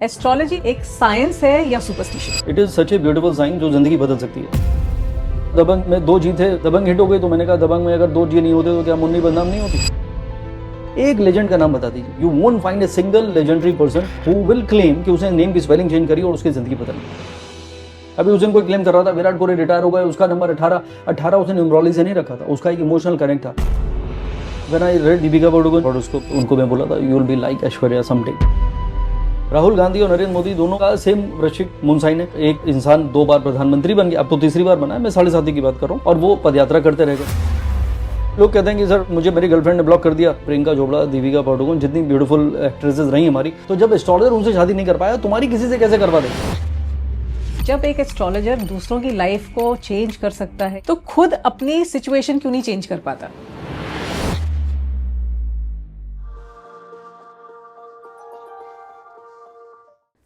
Astrology एक science है या superstition? It is such a beautiful sign जो जिंदगी बदल सकती है। दबंग में 2 जी थे, दबंग हिट हो गई तो मैंने कहा दबंग में अगर 2 जी नहीं होते तो क्या मुन्नी बदनाम नहीं होती। एक लेजेंड का नाम बता दीजिए। You won't find a single legendary person who will claim कि उसने नेम की स्पेलिंग चेंज करी और उसकी जिंदगी बदल गई। अभी उस दिन कोई क्लेम कर रहा था विराट कोहली रिटायर हो गया, उसका नंबर 18 उसने न्यूमरोलॉजी से नहीं रखा था, उसका एक इमोशनल कनेक्ट था। When I read Deepika Padukone और उनको मैं बोला था you will be like Aishwarya someday. Rahul Gandhi और नरेंद्र मोदी दोनों का सेम वृश्चिक मून साइन है। एक इंसान 2 बार प्रधानमंत्री बन गया, अब तो तीसरी बार बना है, मैं 7.5 की बात कर रहा हूँ, और वो पदयात्रा करते रह गए। लोग कहते हैं कि सर मुझे मेरी गर्लफ्रेंड ने ब्लॉक कर दिया। प्रियंका चोपड़ा, दीपिका पादुकोण जितनी ब्यूटीफुल एक्ट्रेसेस रही हमारी, तो जब एस्ट्रोलॉजर उनसे शादी नहीं कर पाया, तुम्हारी किसी से कैसे करवा देगा? जब एक एस्ट्रोलॉजर दूसरों की लाइफ को चेंज कर सकता है तो खुद अपनी सिचुएशन क्यों नहीं चेंज कर पाता?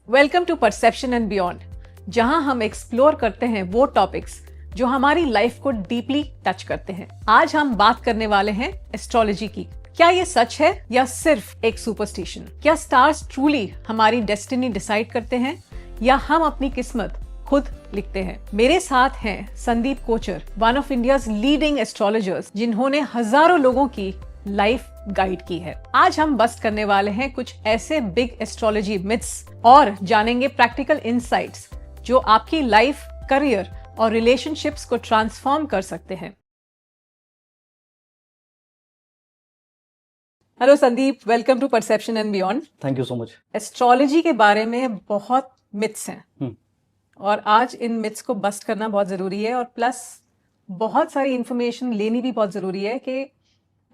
Welcome to perception and beyond, जहां हम एक्सप्लोर करते हैं वो टॉपिक्स जो हमारी लाइफ को डीपली टच करते हैं। आज हम बात करने वाले हैं एस्ट्रोलॉजी की। क्या ये सच है या सिर्फ एक सुपरस्टिशन? क्या स्टार्स ट्रूली हमारी डेस्टिनी डिसाइड करते हैं या हम अपनी किस्मत खुद लिखते हैं? मेरे साथ हैं Sandeep Kochar, one of India's leading astrologers, जिन्होंने हजारों लोगों की लाइफ गाइड की है। आज हम बस्ट करने वाले हैं कुछ ऐसे बिग एस्ट्रोलॉजी मिथ्स और जानेंगे प्रैक्टिकल इनसाइट्स जो आपकी लाइफ, करियर और रिलेशनशिप्स को ट्रांसफॉर्म कर सकते हैं। Hello Sandeep, welcome to perception and beyond. Thank you so much. Astrology के बारे में बहुत मिथ्स हैं और आज इन मिथ्स को बस्ट करना बहुत जरूरी है, और प्लस बहुत सारी इंफॉर्मेशन लेनी भी बहुत जरूरी है कि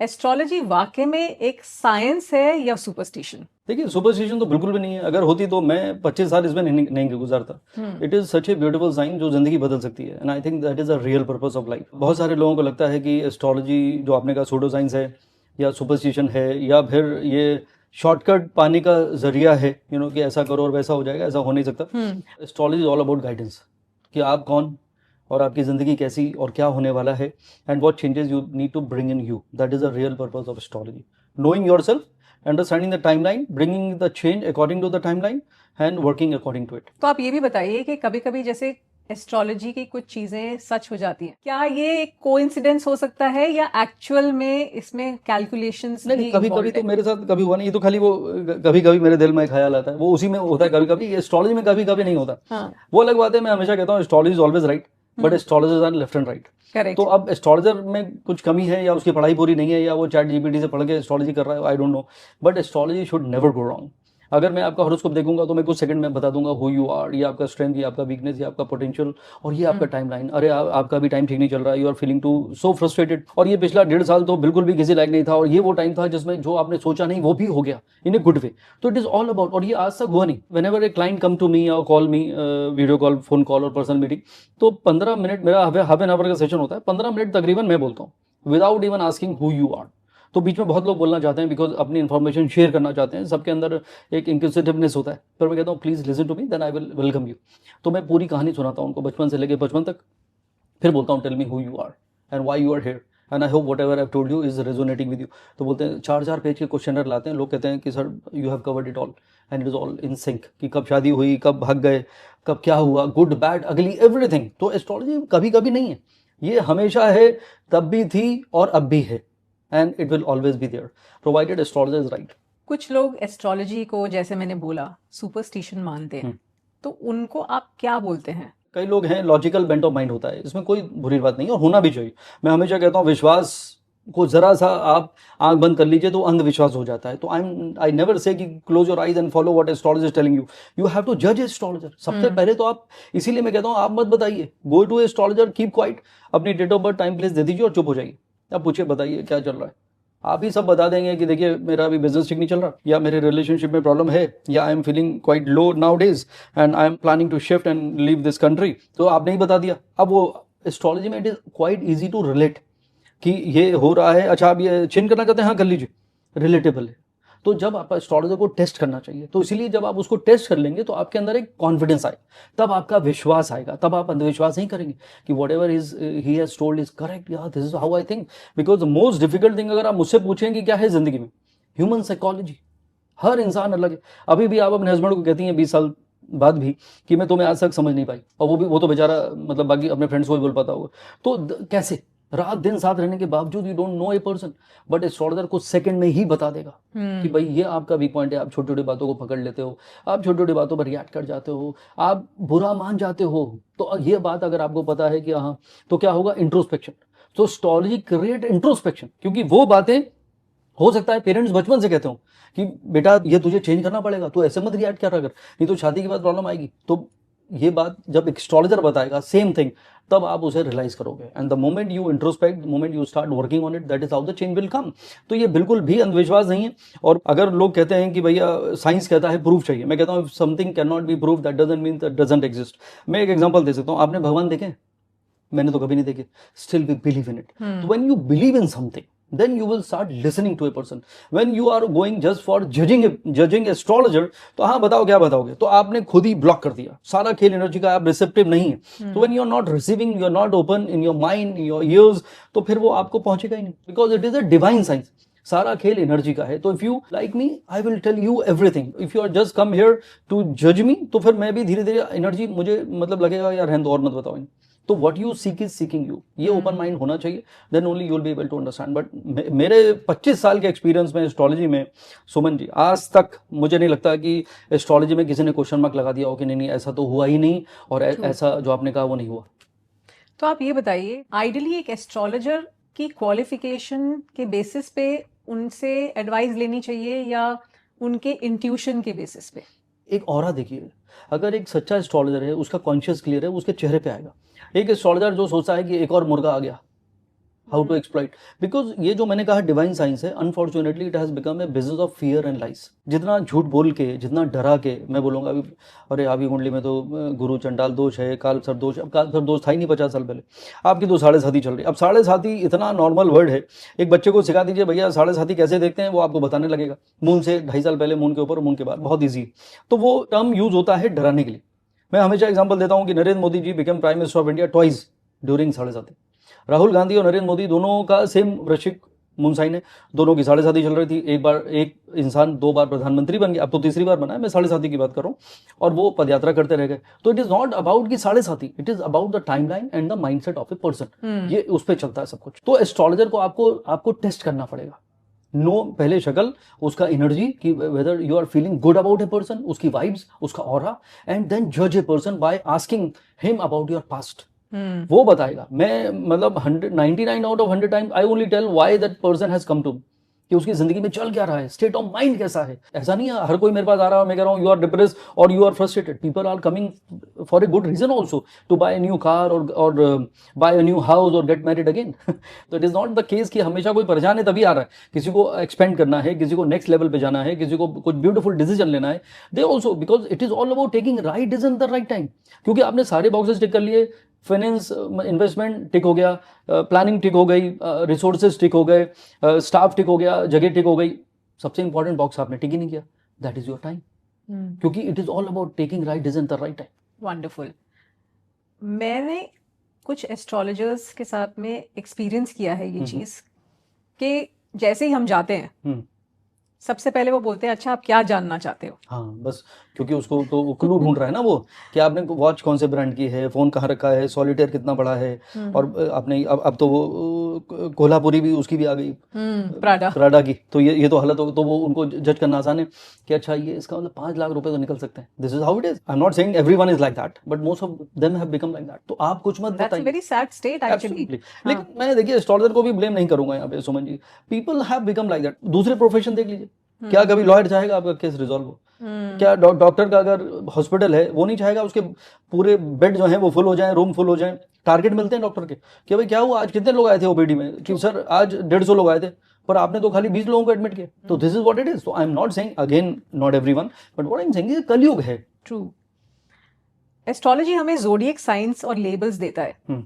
एस्ट्रोलॉजी वाकई में एक साइंस है या सुपरस्टिशन। देखिए, सुपरस्टिशन तो बिल्कुल भी नहीं है। अगर होती तो मैं 25 साल इसमें नहीं गुजारता। It is such a beautiful sign जो जिंदगी बदल सकती है, and I think that is a real purpose of life. बहुत सारे लोगों को लगता है कि एस्ट्रोलॉजी जो आपने कहा सूडो साइंस है या सुपरस्टिशन है, या फिर ये शॉर्टकट पाने का जरिया है, कि ऐसा करो और वैसा हो जाएगा। ऐसा हो नहीं सकता। Astrology is all about guidance, कि आप कौन और आपकी ज़िंदगी कैसी और क्या होने वाला है, and what changes you need to bring in you. That is the real purpose of astrology. Knowing yourself, understanding the timeline, bringing the change according to the timeline and working according to it. तो आप ये भी बताइए कि कभी कभी जैसे astrology की कुछ चीजें सच हो जाती हैं, क्या ये एक कोइंसिडेंस हो सकता है या एक्चुअल में इसमें कैलकुलेशंस नहीं, कभी कभी तो मेरे साथ कभी हुआ नहीं। ये तो खाली वो कभी कभी मेरे दिल में ख्याल आता है, वो उसी में होता है। कभी कभी एस्ट्रोलॉजी में कभी कभी नहीं होता। हाँ। वो अलग बात है। मैं हमेशा कहता हूँ astrology is always right, but astrologers are left and right. Correct. तो अब एस्ट्रोलॉजर में कुछ कमी है या उसकी पढ़ाई पूरी नहीं है या वो चैट जीपीटी से पढ़ के एस्ट्रोलॉजी कर रहा है, I don't know, but astrology should never go wrong. अगर मैं आपका हॉरोस्कोप देखूंगा तो मैं कुछ सेकंड में बता दूंगा हु यू आर, ये आपका स्ट्रेंथ, ये आपका वीकनेस, ये आपका पोटेंशियल, और ये आपका टाइमलाइन। अरे आपका भी टाइम ठीक नहीं चल रहा है, you are feeling too so frustrated, और ये पिछला 1.5 साल तो बिल्कुल भी किसी लायक नहीं था, और ये वो टाइम था जिसमें जो आपने सोचा नहीं वो भी हो गया इन ए गुड वे। तो इट इज ऑल अबाउट, और ये आज तक हुआ नहीं। Whenever a client come to me और call me, video call, phone call और पर्सनल मीटिंग, तो 15 मिनट मेरा हाफ एन आवर का सेशन होता है। 15 मिनट तकरीबन मैं बोलता हूँ without even asking who you are. तो बीच में बहुत लोग बोलना चाहते हैं बिकॉज अपनी इन्फॉर्मेशन शेयर करना चाहते हैं, सबके अंदर एक इंक्विजिटिवनेस होता है। पर मैं कहता हूँ please listen to me, then I will welcome you. तो मैं पूरी कहानी सुनाता हूँ उनको, बचपन से लेकर 55 तक। फिर बोलता हूँ tell me who you are and why you are here, and I hope whatever I told you is resonating with you. तो बोलते हैं 4 पेज के क्वेश्चनर लाते हैं। लोग कहते हैं कि sir you have covered it all and it is all in sync, कि कब शादी हुई, कब भाग गए, कब क्या हुआ, गुड बैड अगली एवरीथिंग। तो एस्ट्रोलॉजी कभी कभी नहीं है, ये हमेशा है, तब भी थी और अब भी है, and it will always be there provided astrologer is right. कुछ लोग एस्ट्रोलॉजी को, जैसे मैंने बोला, सुपरस्टिशन मानते हैं, तो उनको आप क्या बोलते हैं? कई लोग हैं लॉजिकल बेंट ऑफ माइंड होता है, इसमें कोई बुरी बात नहीं है और होना भी चाहिए। मैं हमेशा कहता हूँ विश्वास को जरा सा आप आंख बंद कर लीजिए तो अंधविश्वास हो जाता है। तो आई नेवर से कि close your eyes and follow what astrologer is telling you, you have to जज एस्ट्रोलॉजर। सबसे पहले तो आप, इसीलिए मैं कहता हूँ आप मत बताइए, go to astrologer, keep quiet, अपनी date of birth, time, place दे दीजिए और चुप हो जाइए। अब पूछिए, बताइए क्या चल रहा है। आप ही सब बता देंगे कि देखिए मेरा अभी बिजनेस ठीक नहीं चल रहा, या मेरे रिलेशनशिप में प्रॉब्लम है, या I am feeling quite low nowadays and I am planning to shift and leave this country. तो आपने ही बता दिया। अब वो एस्ट्रोलॉजी में it is quite easy to relate कि ये हो रहा है, अच्छा आप ये चेंज करना चाहते हैं, हाँ कर लीजिए, रिलेटेबल है। तो जब आप एस्ट्रोलॉजर को टेस्ट करना चाहिए, तो इसीलिए जब आप उसको टेस्ट कर लेंगे तो आपके अंदर एक कॉन्फिडेंस आए, तब आपका विश्वास आएगा, तब आप अंधविश्वास नहीं करेंगे कि whatever is he has told is correct, या this is how I think. Because the most difficult thing अगर आप मुझसे पूछें कि क्या है जिंदगी में, ह्यूमन साइकोलॉजी, हर इंसान अलग है। अभी भी आप अपने हस्बैंड को कहती हैं 20 साल बाद भी कि मैं तुम्हें आज तक समझ नहीं पाई, और वो तो बेचारा मतलब बाकी अपने फ्रेंड्स को भी बोल पाता होगा। तो कैसे रात दिन साथ रहने के बावजूद you don't no a person, but astrologer कुछ सेकंड में ही बता देगा कि भाई ये आपका वीक पॉइंट है, आप छोटी छोटी बातों को पकड़ लेते हो, आप छोटी छोटी बातों पर रिएक्ट कर जाते हो, आप बुरा मान जाते हो। तो ये बात अगर आपको पता है कि हाँ, तो क्या होगा, इंट्रोस्पेक्शन। तो एस्ट्रोलॉजी क्रिएट इंट्रोस्पेक्शन, क्योंकि वो बातें हो सकता है पेरेंट्स बचपन से कहते हो कि बेटा ये तुझे चेंज करना पड़ेगा, तो ऐसे मत रिएक्ट करा कर, नहीं तो शादी के बाद प्रॉब्लम आएगी। तो ये बात जब एस्ट्रोलॉजर बताएगा सेम थिंग, तब आप उसे रियलाइज करोगे। And the moment you introspect, the moment you start working on it, that is how the change will come. तो ये बिल्कुल भी अंधविश्वास नहीं है। और अगर लोग कहते हैं कि भैया साइंस कहता है प्रूफ चाहिए, मैं कहता हूँ something can not B proof that doesn't mean that doesn't exist. मैं एक एग्जांपल दे सकता हूँ, आपने भगवान देखे? मैंने तो कभी नहीं देखे, still we believe in it. तो when you believe in something, then you will start listening to a person. When you are going just for judging astrologer, तो हाँ बताओ क्या बताओगे, तो आपने खुद ही ब्लॉक कर दिया सारा खेल एनर्जी का, आप रिसेप्टिव नहीं है। तो when you are not receiving, you are not open in your mind, in your ears, तो फिर वो आपको पहुंचेगा ही नहीं, because it is a divine science. सारा खेल एनर्जी का है। तो if you like me, I will tell you everything. If you are just come here to जज मी, तो फिर मैं भी धीरे धीरे एनर्जी मुझे मतलब लगेगा यार रहने दो और मत बताओ। तो what you seek is seeking you, ये ओपन माइंड होना चाहिए, then only you will be able to understand. But मेरे 25 साल के एक्सपीरियंस में एस्ट्रोलॉजी में, सुमन जी, आज तक मुझे नहीं लगता कि एस्ट्रोलॉजी में किसी ने क्वेश्चन मार्क लगा दिया हो कि नहीं ऐसा तो हुआ ही नहीं, और ऐसा जो आपने कहा वो नहीं हुआ। तो आप ये बताइए, आइडियली एक एस्ट्रोलॉजर की क्वालिफिकेशन के बेसिस पे उनसे एडवाइस लेनी चाहिए या उनके इंट्यूशन के बेसिस पे? एक ऑरा देखिए, अगर एक सच्चा एस्ट्रोलॉजर है, उसका कॉन्शियस क्लियर है, उसके चेहरे पे आएगा। एक एस्ट्रोलॉजर जो सोचता है कि एक और मुर्गा आ गया, हाउ टू एक्सप्लॉइट, बिकॉज ये जो मैंने कहा डिवाइन साइंस है, unfortunately it has become a business of fear and lies. जितना झूठ बोल के, जितना डरा के मैं बोलूंगा अभी, अरे आपकी कुंडली में तो गुरु चंडाल दोष है, काल सर दोष। अब काल सर दोष था ही नहीं 50 साल पहले, आपकी तो साढ़े साथी चल रही। अब साढ़े साथी इतना नॉर्मल वर्ड है, एक बच्चे को सिखा दीजिए भैया साढ़े साथी कैसे देखते हैं, वो आपको बताने लगेगा मून से 2.5 साल पहले, मून के ऊपर, मून के बाद, बहुत ईजी। तो वो टर्म यूज होता है डराने के लिए। मैं हमेशा एग्जाम्पल देता हूँ कि Narendra Modi ji become prime minister of India twice during साढ़े साथी। राहुल गांधी और नरेंद्र मोदी दोनों का सेम वृश्चिक मून साइन है, दोनों की साढ़े साथी चल रही थी। एक बार एक इंसान 2 बार प्रधानमंत्री बन गया, अब तो तीसरी बार बना है, मैं साढ़े साथी की बात कर रहा हूँ, और वो पदयात्रा करते रह गए। तो इट इज नॉट अबाउट की साढ़े साथी, it is about the timeline and the mindset of a person. ये उस पर चलता है सब कुछ। तो एस्ट्रोलॉजर को आपको टेस्ट करना पड़ेगा। नो पहले शक्ल, उसका एनर्जी कि whether you are feeling good about a person, उसकी वाइब्स, उसका ऑरा, एंड देन जज a person by asking him about your past. वो बताएगा। मैं मतलब 99 out of 100 time I only tell why that person has come to, कि उसकी जिंदगी में चल क्या रहा है, स्टेट ऑफ माइंड कैसा है। ऐसा नहीं है हर कोई मेरे पास आ रहा है मैं कह रहा हूँ यू आर डिप्रेस्ड और you are frustrated. People are coming for a good reason also, to buy new car और बाय अ न्यू हाउस और गेट मैरिड अगेन। तो it is not the case कि हमेशा कोई परेशान है तभी आ रहा है। किसी को एक्सपेंड करना है, किसी को नेक्स्ट लेवल पे जाना है, किसी को कुछ ब्यूटीफुल डिसीजन लेना है, they also, because it is all about taking right decision the right time. क्योंकि आपने सारे बॉक्सेस टिक कर लिए, फाइनेंस इन्वेस्टमेंट टिक हो गया, प्लानिंग टिक हो गई, रिसोर्सेज टिक हो गए, स्टाफ टिक हो गया, जगह टिक हो गई, सबसे इंपॉर्टेंट बॉक्स आपने टिक ही नहीं किया, दैट इज योर टाइम। क्योंकि it is all about taking right decision the right time. Wonderful. मैंने कुछ एस्ट्रोलॉजर्स के साथ में एक्सपीरियंस किया है ये चीज, कि जैसे ही हम जाते हैं सबसे पहले वो बोलते हैं अच्छा आप क्या जानना चाहते हो। हाँ बस, क्योंकि उसको तो क्लू ढूंढ रहा है ना वो, कि आपने वॉच कौन से ब्रांड की है, फोन कहाँ रखा है, सॉलिटेयर कितना बड़ा है, और आपने अब तो वो कोल्हापुरी भी उसकी भी आ गई, प्राडा की। तो ये तो हालत हो, तो वो उनको जज करना आसान है कि अच्छा ये इसका मतलब 5 लाख रुपए तो निकल सकते हैं। This is how it is. I am not saying everyone is like that, but most of them have become like that. तो आप कुछ मत बताइए, वेरी सैड स्टेट एक्चुअली। लेकिन मैं देखिए एस्ट्रोलॉजर को भी ब्लेम नहीं करूंगा यहाँ पे Suman ji, people have become like that. दूसरे प्रोफेशन देख लीजिए, क्या कभी लॉयर चाहेगा आपका केस रिजॉल्व हो? क्या डॉक्टर का अगर हॉस्पिटल है वो नहीं चाहेगा उसके पूरे बेड जो है वो फुल हो जाए, रूम फुल हो जाए? टारगेट मिलते हैं डॉक्टर के कि भाई क्या हुआ आज, कितने लोग आए थे ओपीडी में, कि सर आज 150 लोग आए थे, पर आपने तो खाली 20 लोगों को एडमिट किया। तो this is what it is. तो I am not saying again not everyone, but what I am saying कलयुग है। ट्रू। एस्ट्रोलॉजी हमें ज़ोडिएक साइंस और लेबल्स देता है।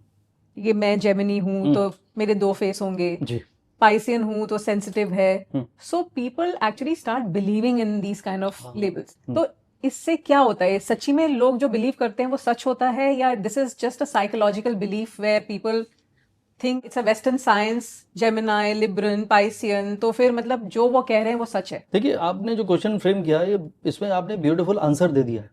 ये मैं जेमिनी हूँ तो मेरे 2 फेस होंगे जी, पाइसियन हूँ तो सेंसिटिव है। So people actually start believing in these kind of labels. तो इससे क्या होता है, सच्ची में लोग जो बिलीव करते हैं वो सच होता है, या this is just a psychological belief where people think it's a western science, Gemini, Libran, Piscean, तो फिर मतलब जो वो कह रहे हैं वो सच है? देखिए, आपने जो क्वेश्चन फ्रेम किया है, इसमें आपने ब्यूटीफुल आंसर दे दिया है।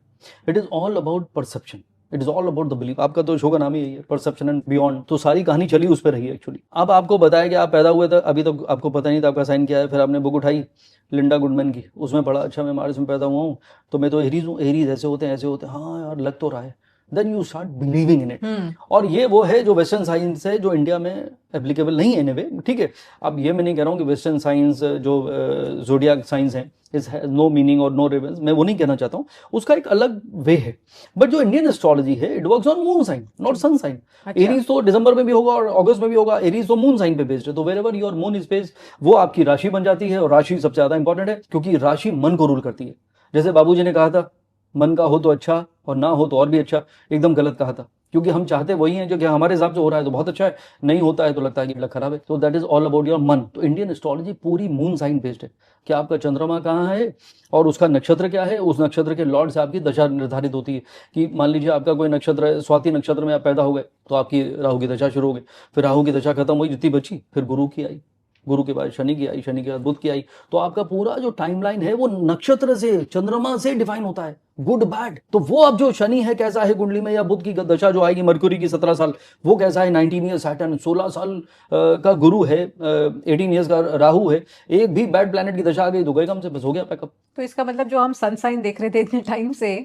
It is all about perception, it is all about the belief. आपका तो शो का नाम ही यही है, परसेप्शन एंड बियॉन्ड। तो सारी कहानी चली उस पर रही है एक्चुअली। अब आपको बताया कि आप पैदा हुए थे, अभी तक आपको पता नहीं था आपका साइन क्या है। फिर आपने बुक उठाई लिंडा गुडमैन की, उसमें पढ़ा, अच्छा मैं मार्स में पैदा हुआ हूँ, तो मैं तो एरीज हूँ, एरीज ऐसे होते हैं, ऐसे होते हैं, हाँ यार लग तो रहा है। Then you start believing in it. और ये वो है जो वेस्टर्न साइंस है, जो इंडिया में एप्लीकेबल नहीं है एनीवे, ठीक है। अब ये मैं नहीं कह रहा हूँ कि वेस्टर्न साइंस जो जोडियाक साइंस है इज नो मीनिंग और नो रेलेवेंस, मैं वो नहीं कहना चाहता हूँ, उसका एक अलग वे है। बट जो इंडियन एस्ट्रोलॉजी है, it works on moon sign not sun sign. Aries तो दिसंबर में भी होगा और अगस्त में भी होगा, एरीज तो मून साइन पे बेस्ड है। तो wherever your moon is based, वो आपकी राशि बन जाती है। और राशि सबसे ज्यादा इंपॉर्टेंट है, क्योंकि राशि मन को रूल करती है। जैसे बाबूजी ने कहा था, मन का हो तो अच्छा और ना हो तो और भी अच्छा। एकदम गलत कहा था, क्योंकि हम चाहते वही हैं जो कि हमारे हिसाब से हो रहा है तो बहुत अच्छा है, नहीं होता है तो लगता है कि खराब है। तो that is all about your मन। तो इंडियन एस्ट्रोलॉजी पूरी मून साइन बेस्ड है कि आपका चंद्रमा कहाँ है और उसका नक्षत्र क्या है, उस नक्षत्र के लॉर्ड से आपकी दशा निर्धारित होती है। कि मान लीजिए आपका कोई नक्षत्र है, स्वाति नक्षत्र में आप पैदा हो गए, तो आपकी राहु की दशा शुरू हो गई। फिर राहु की दशा खत्म हुई, जितनी बची, फिर गुरु की आई, गुरु के बाद शनि की आई, शनि के बाद बुध की आई। तो आपका पूरा जो टाइमलाइन है वो नक्षत्र से, चंद्रमा से डिफाइन होता है, गुड बैड। तो वो अब जो शनि है कैसा है कुंडली में, या बुध की दशा जो आएगी मरकुरी की 17 साल, वो कैसा है, 19 ईयर सैटर्न, 16 साल का गुरु है, 18 ईयर्स का राहु है। एक भी बैड प्लैनेट की दशा आ गई तो गए कम से बस, हो गया पैकअप। तो इसका मतलब जो हम सन साइन देख रहे थे इतने टाइम से,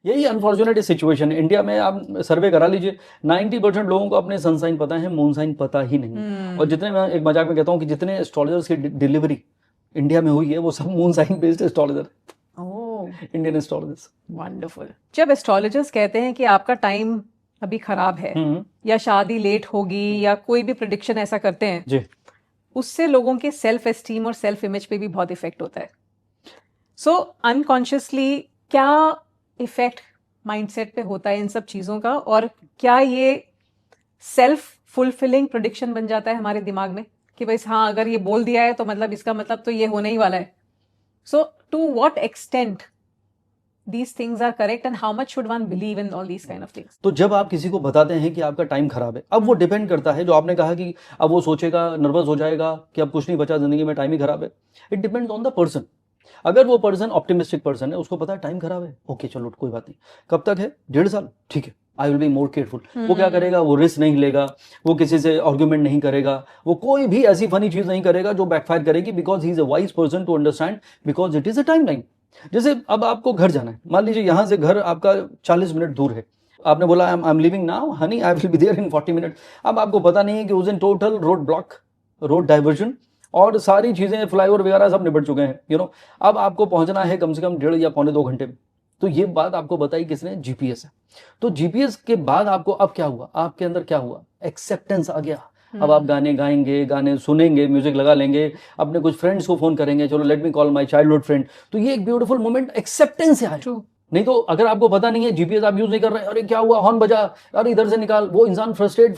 यही अनफॉर्चुनेट सिचुएशन है इंडिया में। आप सर्वे करा लीजिए, 90% लोगों को अपने सन साइन पता है, मून साइन पता ही नहीं। और जितने, मैं एक मजाक में कहता हूँ कि जितने एस्ट्रोलॉजर्स की डिलीवरी इंडिया में हुई है वो सब moon sign based astrologer, Indian astrologers. Wonderful. जब एस्ट्रोलॉजर्स कहते हैं कि आपका टाइम अभी खराब है या शादी लेट होगी या कोई भी प्रेडिक्शन ऐसा करते हैं जी, उससे लोगों के सेल्फ एस्टीम और सेल्फ इमेज पे भी बहुत इफेक्ट होता है। सो अनकॉन्शियसली क्या इफेक्ट माइंडसेट पे होता है इन सब चीजों का, और क्या ये सेल्फ फुलफिलिंग प्रेडिक्शन बन जाता है हमारे दिमाग में कि भाई हाँ अगर ये बोल दिया है तो मतलब इसका मतलब तो ये होने ही वाला है। So to what extent these things are correct and how much should one believe in all these kind of things? तो जब आप किसी को बताते हैं कि आपका टाइम खराब है, अब वो डिपेंड करता है, जो आपने कहा कि अब वो सोचेगा, नर्वस हो जाएगा कि अब कुछ नहीं बचा जिंदगी में, टाइम ही खराब है। It depends on the person. अगर वो पर्सन ऑप्टिमिस्टिक पर्सन है, उसको पता है टाइम खराब है, ओके चलो कोई बात नहीं, कब तक है, 1.5 साल, ठीक है, आई विल बी मोर केयरफुल। वो क्या करेगा, वो रिस्क नहीं लेगा, वो किसी से आर्ग्यूमेंट नहीं करेगा, वो कोई भी ऐसी फनी चीज नहीं करेगा जो बैकफायर करेगी, because he is a wise person to understand, because it is a time line. जैसे अब आपको घर जाना है, मान लीजिए यहाँ से घर आपका 40 मिनट दूर है, आपने बोला I am living now honey, I will be there in 40 minute. अब आपको पता नहीं है कि उस दिन total road block, road diversion और सारी चीजें, फ्लाईओवर वगैरह सब निपट चुके हैं, यू नो। अब आपको पहुंचना है कम से कम 1.5 या पौने 2 घंटे में। तो ये बात आपको बताई किसने, जीपीएस है। तो जीपीएस के बाद आपको अब क्या हुआ, आपके अंदर क्या हुआ, एक्सेप्टेंस आ गया। अब आप गाने गाएंगे, गाने सुनेंगे, म्यूजिक लगा लेंगे, अपने कुछ फ्रेंड्स को फोन करेंगे, चलो let me call my childhood friend. तो ये एक ब्यूटीफुल मोमेंट एक्सेप्टेंस से आया। नहीं तो अगर आपको पता नहीं है, जीपीएस आप यूज नहीं कर रहे, अरे क्या हुआ, हॉर्न बजा, अरे इधर से निकाल, वो इंसान फ्रस्ट्रेट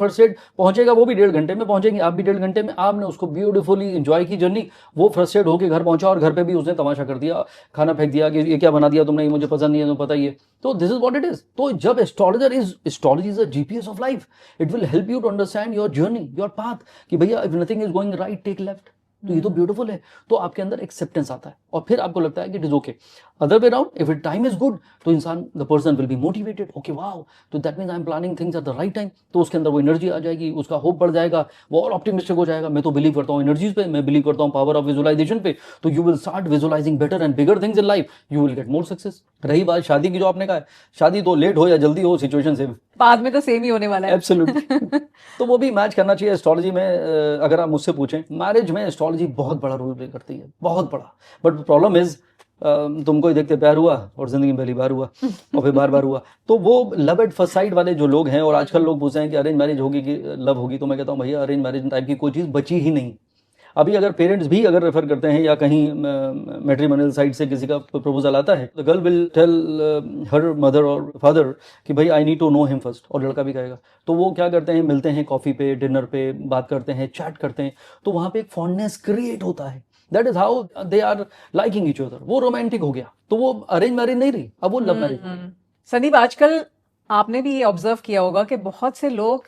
पहुंचेगा, वो भी 1.5 घंटे में पहुंचेंगे, आप भी 1.5 घंटे में। आपने उसको ब्यूटीफुली एंजॉय की जर्नी, वो फ्रस्ट्रेट होकर घर पहुंचा और घर पे भी उसने तमाशा कर दिया, खाना फेंक दिया कि ये क्या बना दिया तुमने, मुझे पसंद नहीं है, तुम्हें पता ही है। तो this is what it is. तो जब astrology is a GPS of life, it will help you to understand your journey, your path, कि भैया if nothing is going right take left. तो ये तो ब्यूटीफुल है। तो आपके अंदर एक्सेप्टेंस आता है और फिर आपको लगता है कि it is okay. Other way round, if it time is good, तो इंसान, the person will be motivated, okay wow, तो that means I am planning things at the right time. तो उसके अंदर वो एनर्जी आ जाएगी, उसका होप बढ़ जाएगा, वो और ऑप्टिमिस्टिक हो जाएगा। मैं तो बिलीव करता हूँ एनर्जीज पे, मैं बिलीव करता हूँ पावर ऑफ विजुअलाइजेशन पे। तो you will start visualising better and bigger things in life, you will get more success. रही बात शादी की, जो आपने कहा, शादी तो लेट हो या जल्दी हो, सिचुएशन सेम, बाद में तो सेम ही होने वाला है। एब्सोल्युटली। तो वो भी मैच करना चाहिए एस्ट्रोलॉजी में। अगर आप मुझसे पूछें, मैरिज में एस्ट्रोलॉजी बहुत बड़ा रोल प्ले करती है, बहुत बड़ा। बट प्रॉब्लम इज, तुमको ही देखते प्यार हुआ और जिंदगी में पहली बार हुआ और फिर बार बार हुआ। तो वो लव एट फर्स्ट साइट वाले जो लोग हैं, और आजकल लोग पूछते हैं कि अरेंज मैरिज होगी कि लव होगी, तो मैं कहता हूँ भैया अरेंज मैरिज टाइप की कोई चीज़ बची ही नहीं। अभी अगर पेरेंट्स भी अगर रेफर करते हैं या कहीं मैट्रिमोनियल साइट से किसी का प्रपोजल आता है, the girl will tell her mother और फादर कि भाई I need to know him first, और लड़का भी कहेगा। तो वो क्या करते हैं, मिलते हैं कॉफ़ी पे, डिनर पे, बात करते हैं, चैट करते हैं, तो वहाँ पे एक फॉन्डनेस क्रिएट होता है। That is how they are liking each other. वो रोमांटिक हो गया, तो वो अरेंज मैरिज नहीं रही, अब वो लव मैरिज। संदीप, आजकल आपने भी ये ऑब्जर्व किया होगा कि बहुत से लोग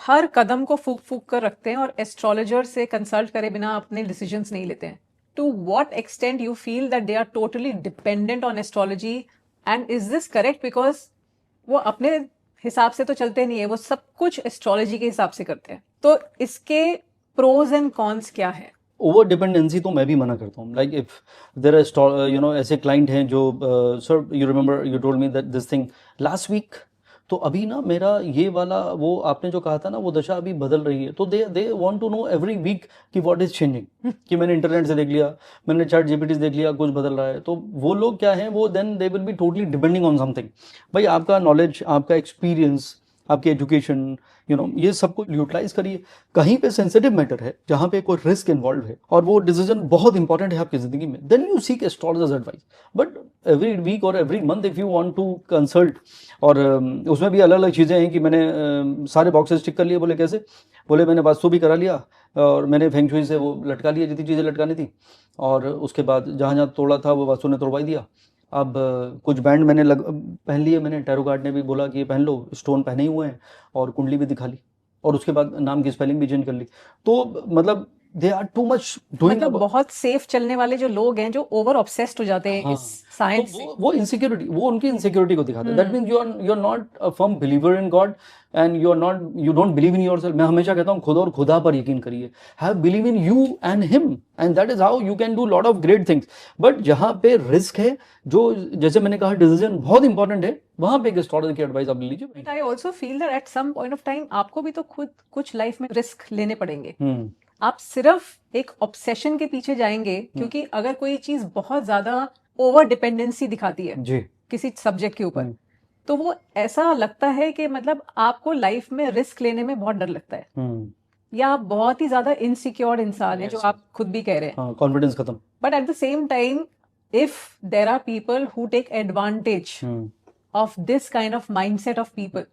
हर कदम को फूक फूक कर रखते हैं और एस्ट्रोलॉजर से कंसल्ट करे बिना अपने डिसीजंस नहीं लेते हैं. To what extent you feel that they are totally dependent on astrology, and is this correct? Because वो अपने हिसाब से तो चलते नहीं है, वो सब कुछ एस्ट्रोलॉजी के हिसाब से करते हैं. तो इसके प्रोज एंड कॉन्स क्या है? ओवर डिपेंडेंसी तो मैं भी मना करता हूँ. लाइक इफ देर आर ऐसे क्लाइंट हैं जो sir you remember you told me that this thing last week, तो अभी ना मेरा ये वाला वो आपने जो कहा था ना वो दशा अभी बदल रही है, तो they want to know every week कि व्हाट इज चेंजिंग. कि मैंने इंटरनेट से देख लिया, मैंने चैट जीपीटी से देख लिया, कुछ बदल रहा है. तो वो लोग क्या हैं, वो then they will be totally depending on something. भाई आपका नॉलेज, आपका एक्सपीरियंस, आपकी एजुकेशन, ये सबको यूटिलाइज करिए. कहीं पे सेंसिटिव मैटर है जहाँ पे कोई रिस्क इन्वॉल्व है और वो डिसीजन बहुत इंपॉर्टेंट है आपकी जिंदगी में, then you seek astrologers advice. But every week और every month if you want to consult, और उसमें भी अलग अलग चीज़ें हैं कि मैंने सारे बॉक्सेस टिक कर लिए. बोले कैसे? बोले मैंने वास्तु भी करा लिया और मैंने फेंग शुई से वो लटका लिया जितनी चीज़ें लटकानी थी, और उसके बाद जहाँ जहाँ तोड़ा था वो वास्तु ने तोड़वा दिया. अब कुछ बैंड मैंने पहन लिए. मैंने टैरो कार्ड ने भी बोला कि ये पहन लो, स्टोन पहने ही हुए हैं, और कुंडली भी दिखा ली, और उसके बाद नाम की स्पेलिंग भी चेंज कर ली. तो मतलब they are too much doing. मतलब बहुत सेफ चलने वाले जो लोग हैं, जो ओवर ऑब्सेस्ड हो जाते हैं हाँ, इस साइंस तो से. वो इनसिक्योरिटी, वो उनकी इनसिक्योरिटी को दिखाता है. That means you are not a firm believer in God, and you don't believe in yourself. मैं हमेशा कहता हूँ खुद और खुदा पर यकीन करिए. Have believe in you and him, and that is how you can do lot of great things. But जहाँ पे रिस्क है, जो जैसे मैंने कहा डिसीजन बहुत इंपॉर्टेंट है, वहां पे एक एस्ट्रोलॉजर की एडवाइस आप ले लीजिए. But I also feel that at some point of time आपको भी तो खुद कुछ लाइफ में रिस्क लेने पड़ेंगे. आप सिर्फ एक ऑब्सेशन के पीछे जाएंगे, क्योंकि अगर कोई चीज बहुत ज्यादा ओवर डिपेंडेंसी दिखाती है जी किसी सब्जेक्ट के ऊपर, तो वो ऐसा लगता है कि मतलब आपको लाइफ में रिस्क लेने में बहुत डर लगता है, या आप बहुत ही ज्यादा इनसिक्योर इंसान है, जो आप खुद भी कह रहे हैं. कॉन्फिडेंस खत्म. But at the same time if there are people who take advantage of this kind of mindset of people,